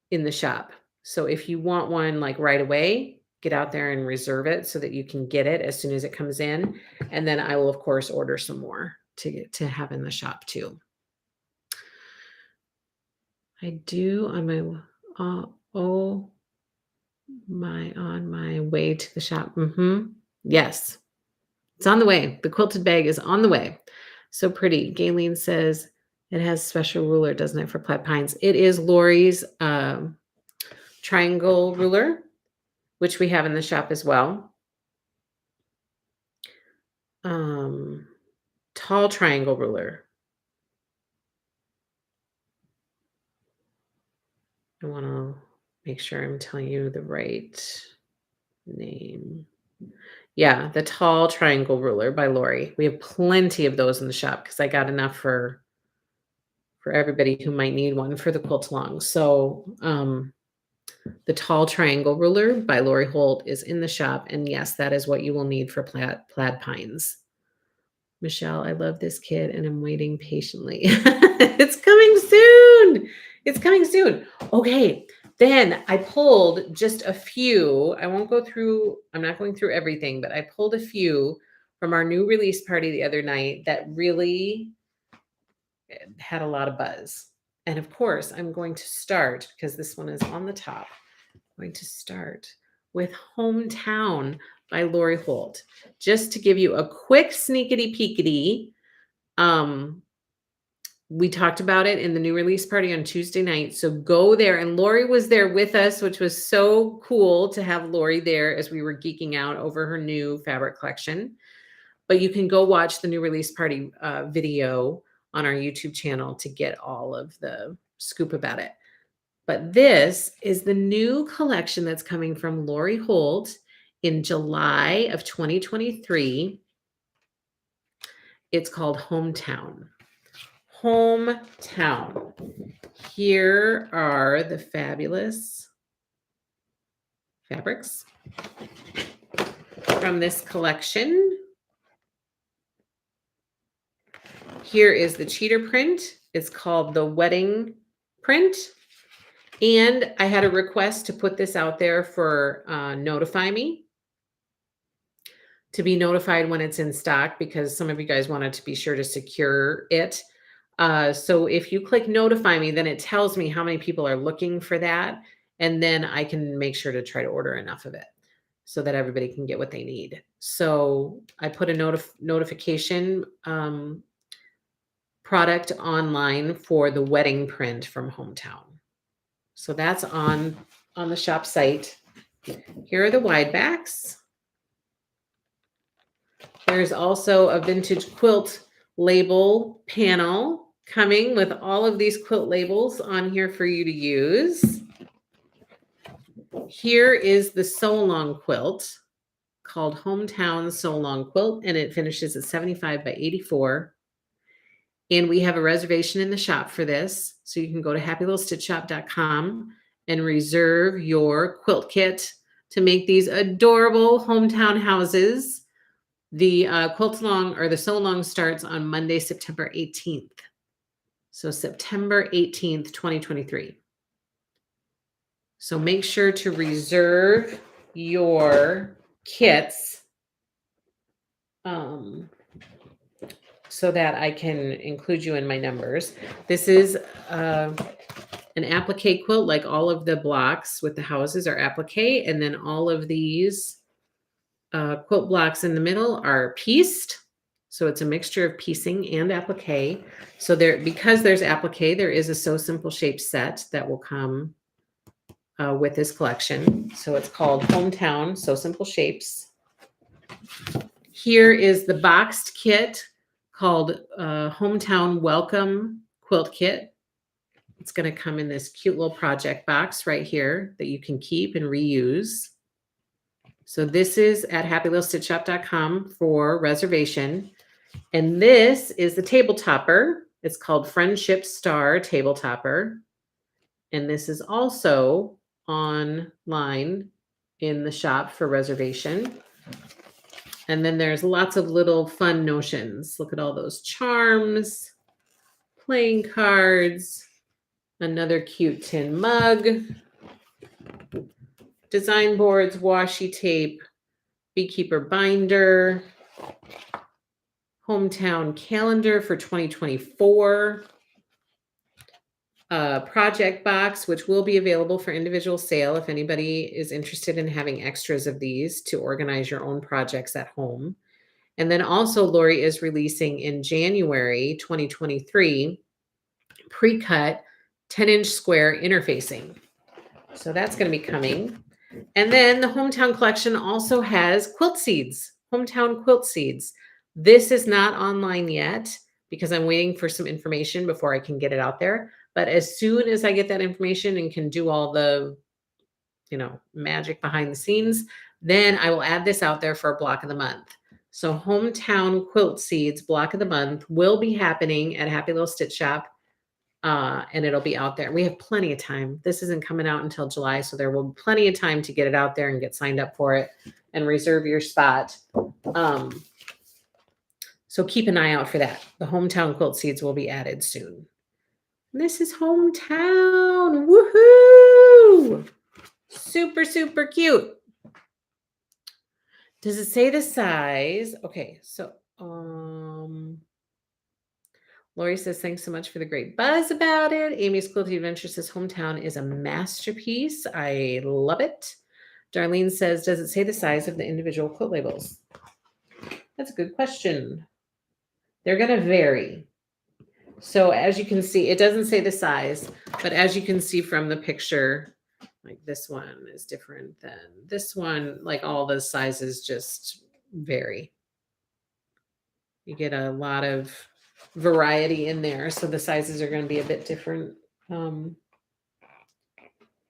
in the shop. So if you want one like right away, get out there and reserve it so that you can get it as soon as it comes in. And then I will, of course, order some more to have in the shop too. I do on my way to the shop. Yes, it's on the way. The quilted bag is on the way. So pretty. Gayleen says, It has special ruler, doesn't it, for plaid pines? It is Lori's triangle ruler, which we have in the shop as well. Tall triangle ruler. I want to make sure I'm telling you the right name. Yeah, the tall triangle ruler by Lori. We have plenty of those in the shop because I got enough for everybody who might need one for the quilt along. So the tall triangle ruler by Lori Holt is in the shop, and yes, that is what you will need for plaid pines. Michelle, I love this kit and I'm waiting patiently. It's coming soon. It's coming soon. Okay. Then I pulled just a few. I won't go through, I'm not going through everything, but I pulled a few from our new release party the other night that really had a lot of buzz. And of course, I'm going to start because this one is on the top. I'm going to start with Hometown by Lori Holt. Just to give you a quick sneakity peekity, we talked about it in the new release party on Tuesday night. So go there. And Lori was there with us, which was so cool to have Lori there as we were geeking out over her new fabric collection. But you can go watch the new release party video on our YouTube channel to get all of the scoop about it. But this is the new collection that's coming from Lori Holt in July of 2023. It's called Hometown. Hometown. Here are the fabulous fabrics from this collection. Here is the cheater print. It's called the wedding print. And I had a request to put this out there for Notify Me, to be notified when it's in stock, because some of you guys wanted to be sure to secure it. So if you click Notify Me, then it tells me how many people are looking for that. And then I can make sure to try to order enough of it so that everybody can get what they need. So I put a notification product online for the wedding print from Hometown. So that's on the shop site. Here are the wide backs. There's also a vintage quilt label panel coming with all of these quilt labels on here for you to use. Here is the sew along quilt called Hometown Sew Along Quilt, and it finishes at 75 by 84. And we have a reservation in the shop for this. So you can go to happylittlestitchshop.com and reserve your quilt kit to make these adorable hometown houses. The quilt along or the sew along starts on Monday, September 18th. So September 18th, 2023. So make sure to reserve your kits so that I can include you in my numbers. This is an applique quilt, like all of the blocks with the houses are applique, and then all of these quilt blocks in the middle are pieced. So it's a mixture of piecing and applique. So because there's applique, there is a Sew Simple Shape set that will come with this collection. So it's called Hometown Sew Simple Shapes. Here is the boxed kit called Hometown Welcome Quilt Kit. It's going to come in this cute little project box right here that you can keep and reuse. So this is at happylittlestitchshop.com for reservation. And this is the table topper. It's called Friendship Star Table Topper. And this is also online in the shop for reservation. And then there's lots of little fun notions. Look at all those charms, playing cards, another cute tin mug, design boards, washi tape, beekeeper binder, hometown calendar for 2024, project box, which will be available for individual sale if anybody is interested in having extras of these to organize your own projects at home. And then also Lori is releasing in January 2023 pre-cut 10-inch square interfacing. So that's going to be coming. And then the Hometown collection also has quilt seeds, Hometown quilt seeds. This is not online yet because I'm waiting for some information before I can get it out there. But as soon as I get that information and can do all the, magic behind the scenes, then I will add this out there for a block of the month. So Hometown quilt seeds block of the month will be happening at Happy Little Stitch Shop. And it'll be out there. We have plenty of time. This isn't coming out until July, so there will be plenty of time to get it out there and get signed up for it and reserve your spot. So keep an eye out for that. The Hometown quilt seeds will be added soon. This is Hometown. Woohoo! Super, super cute. Does it say the size? Okay, so Lori says, thanks so much for the great buzz about it. Amy's Quilting Adventure says, Hometown is a masterpiece. I love it. Darlene says, does it say the size of the individual quilt labels? That's a good question. They're going to vary. So as you can see, it doesn't say the size, but as you can see from the picture, like this one is different than this one. Like all the sizes just vary. You get a lot of variety in there, so the sizes are going to be a bit different, but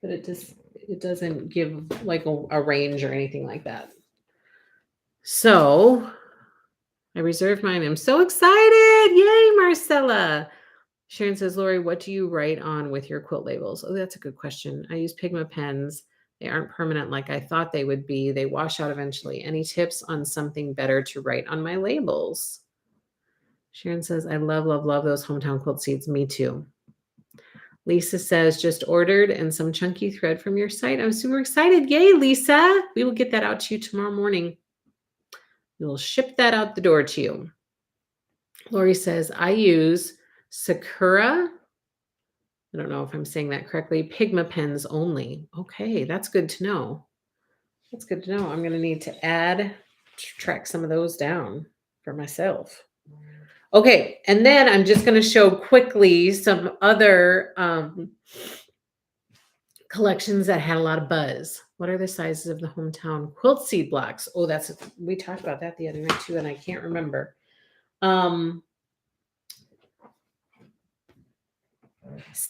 it doesn't give like a range or anything like that. So I reserved mine. I'm so excited. Yay, Marcella. Sharon says, Lori, what do you write on with your quilt labels? Oh, that's a good question. I use Pigma pens. They aren't permanent like I thought they would be. They wash out eventually. Any tips on something better to write on my labels? Sharon says, I love, love, love those Hometown quilt seeds. Me too. Lisa says, just ordered and some chunky thread from your site. I'm super excited. Yay, Lisa. We will get that out to you tomorrow morning. We will ship that out the door to you. Lori says, I use Sakura. I don't know if I'm saying that correctly. Pigma pens only. Okay, that's good to know. That's good to know. I'm going to need to track some of those down for myself. Okay, and then I'm just going to show quickly some other collections that had a lot of buzz. What are the sizes of the Hometown quilt seed blocks? Oh, we talked about that the other night too, and I can't remember.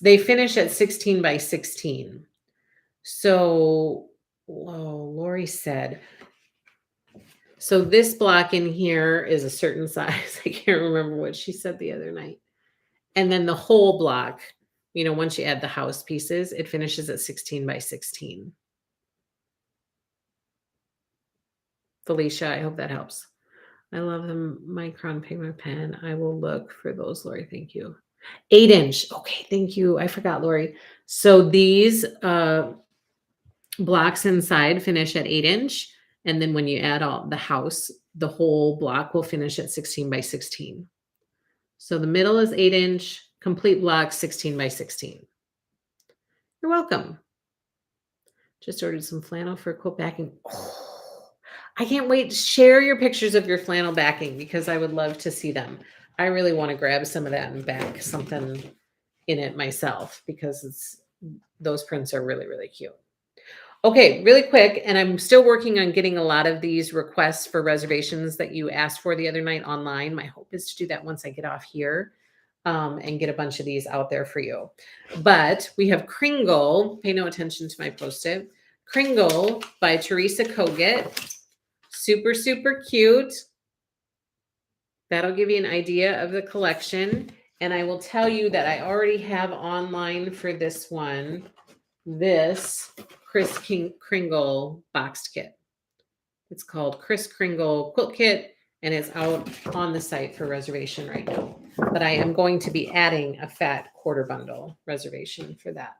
They finish at 16 by 16. So, Lori said, so this block in here is a certain size. I can't remember what she said the other night. And then the whole block, once you add the house pieces, it finishes at 16 by 16. Felicia, I hope that helps. I love the Micron Pigma pen. I will look for those, Lori. Thank you. 8-inch. Okay, thank you. I forgot, Lori. So these blocks inside finish at 8-inch. And then when you add all the house, the whole block will finish at 16 by 16. So the middle is 8-inch, complete block 16 by 16. You're welcome. Just ordered some flannel for quilt backing. Oh, I can't wait to share your pictures of your flannel backing because I would love to see them. I really want to grab some of that and back something in it myself because those prints are really, really cute. Okay, really quick, and I'm still working on getting a lot of these requests for reservations that you asked for the other night online. My hope is to do that once I get off here and get a bunch of these out there for you. But we have Kringle. Pay no attention to my post-it. Kringle by Teresa Kogut. Super, super cute. That'll give you an idea of the collection. And I will tell you that I already have online for this one, this Kris Kringle boxed kit. It's called Kris Kringle Quilt Kit, and it's out on the site for reservation right now. But I am going to be adding a fat quarter bundle reservation for that.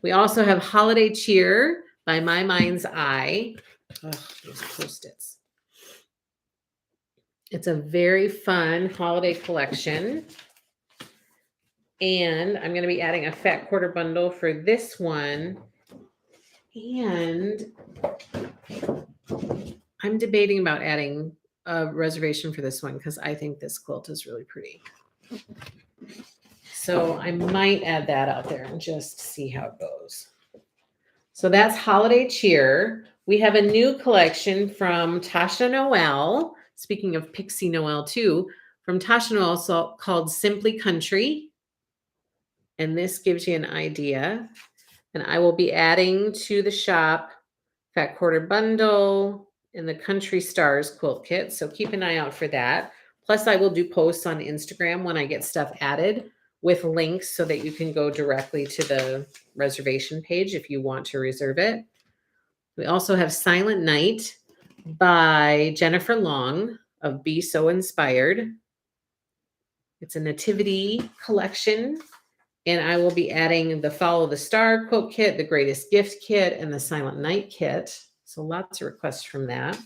We also have Holiday Cheer by My Mind's Eye. Oh, those Post-its. It's a very fun holiday collection. And I'm going to be adding a fat quarter bundle for this one. And I'm debating about adding a reservation for this one because I think this quilt is really pretty. So I might add that out there and just see how it goes. So that's Holiday Cheer. We have a new collection from Tasha Noel. Speaking of Pixie Noel too, from Tasha Noel called Simply Country. And this gives you an idea. And I will be adding to the shop Fat Quarter Bundle and the Country Stars quilt kit. So keep an eye out for that. Plus, I will do posts on Instagram when I get stuff added with links so that you can go directly to the reservation page if you want to reserve it. We also have Silent Night by Jennifer Long of Be So Inspired. It's a nativity collection. And I will be adding the Follow the Star quilt kit, the Greatest Gift kit, and the Silent Night kit. So lots of requests from that.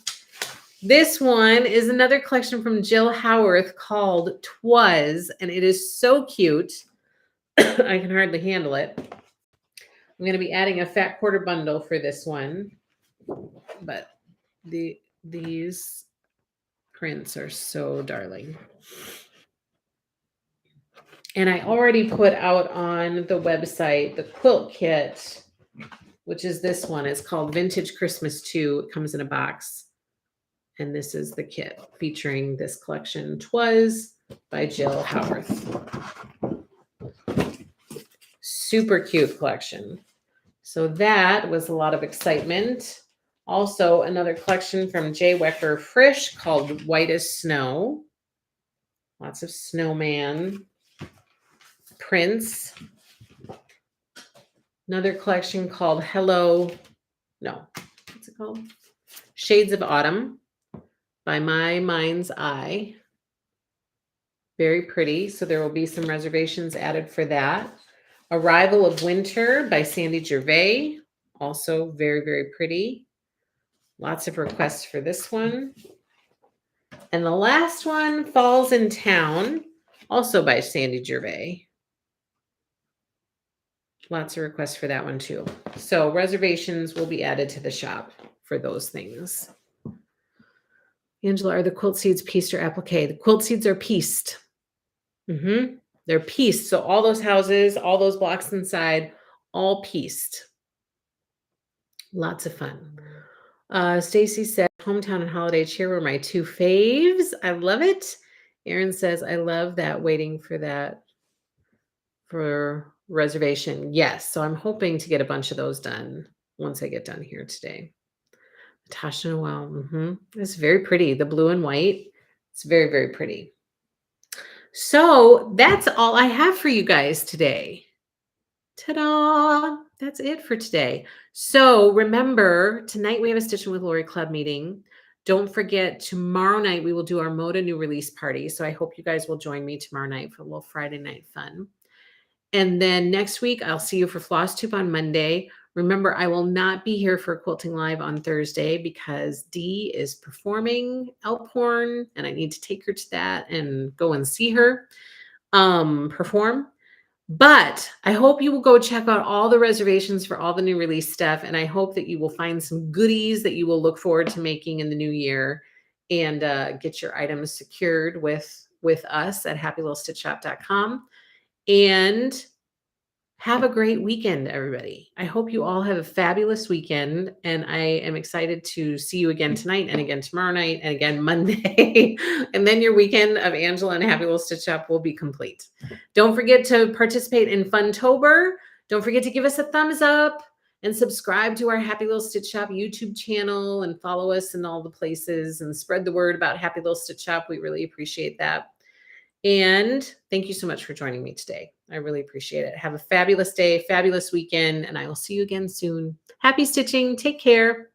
This one is another collection from Jill Howarth called Twas, and it is so cute. I can hardly handle it. I'm going to be adding a Fat Quarter Bundle for this one, but these prints are so darling. And I already put out on the website the quilt kit, which is this one. It's called Vintage Christmas 2. It comes in a box. And this is the kit featuring this collection, Twas by Jill Howarth. Super cute collection. So that was a lot of excitement. Also, another collection from Jay Wecker Frisch called White as Snow. Lots of snowman prints. Another collection called what's it called? Shades of Autumn by My Mind's Eye. Very pretty. So there will be some reservations added for that. Arrival of Winter by Sandy Gervais. Also very, very pretty. Lots of requests for this one. And the last one, Falls in Town, also by Sandy Gervais. Lots of requests for that one too. So reservations will be added to the shop for those things. Angela, are the quilt seeds pieced or applique? The quilt seeds are pieced. They're pieced. So all those houses, all those blocks inside, all pieced. Lots of fun. Stacy said, Hometown and Holiday Cheer were my two faves. I love it. Erin says, I love that, waiting for that for reservation. Yes. So I'm hoping to get a bunch of those done once I get done here today. Tasha Noel. It's very pretty. The blue and white. It's very, very pretty. So that's all I have for you guys today. Ta-da! That's it for today. So remember, tonight we have a Stitching with Lori Club meeting. Don't forget, tomorrow night we will do our Moda new release party. So I hope you guys will join me tomorrow night for a little Friday night fun. And then next week, I'll see you for Floss Tube on Monday. Remember, I will not be here for Quilting Live on Thursday because Dee is performing Elkhorn, and I need to take her to that and go and see her perform. But I hope you will go check out all the reservations for all the new release stuff, and I hope that you will find some goodies that you will look forward to making in the new year and get your items secured with us at happylittlestitchshop.com. And have a great weekend, everybody. I hope you all have a fabulous weekend, and I am excited to see you again tonight and again tomorrow night and again Monday. And then your weekend of Angela and Happy Little Stitch Shop will be complete. Don't forget to participate in Funtober. Don't forget to give us a thumbs up and subscribe to our Happy Little Stitch Shop YouTube channel and follow us in all the places and spread the word about Happy Little Stitch Shop. We really appreciate that. And thank you so much for joining me today. I really appreciate it. Have a fabulous day, fabulous weekend, and I will see you again soon. Happy stitching. Take care.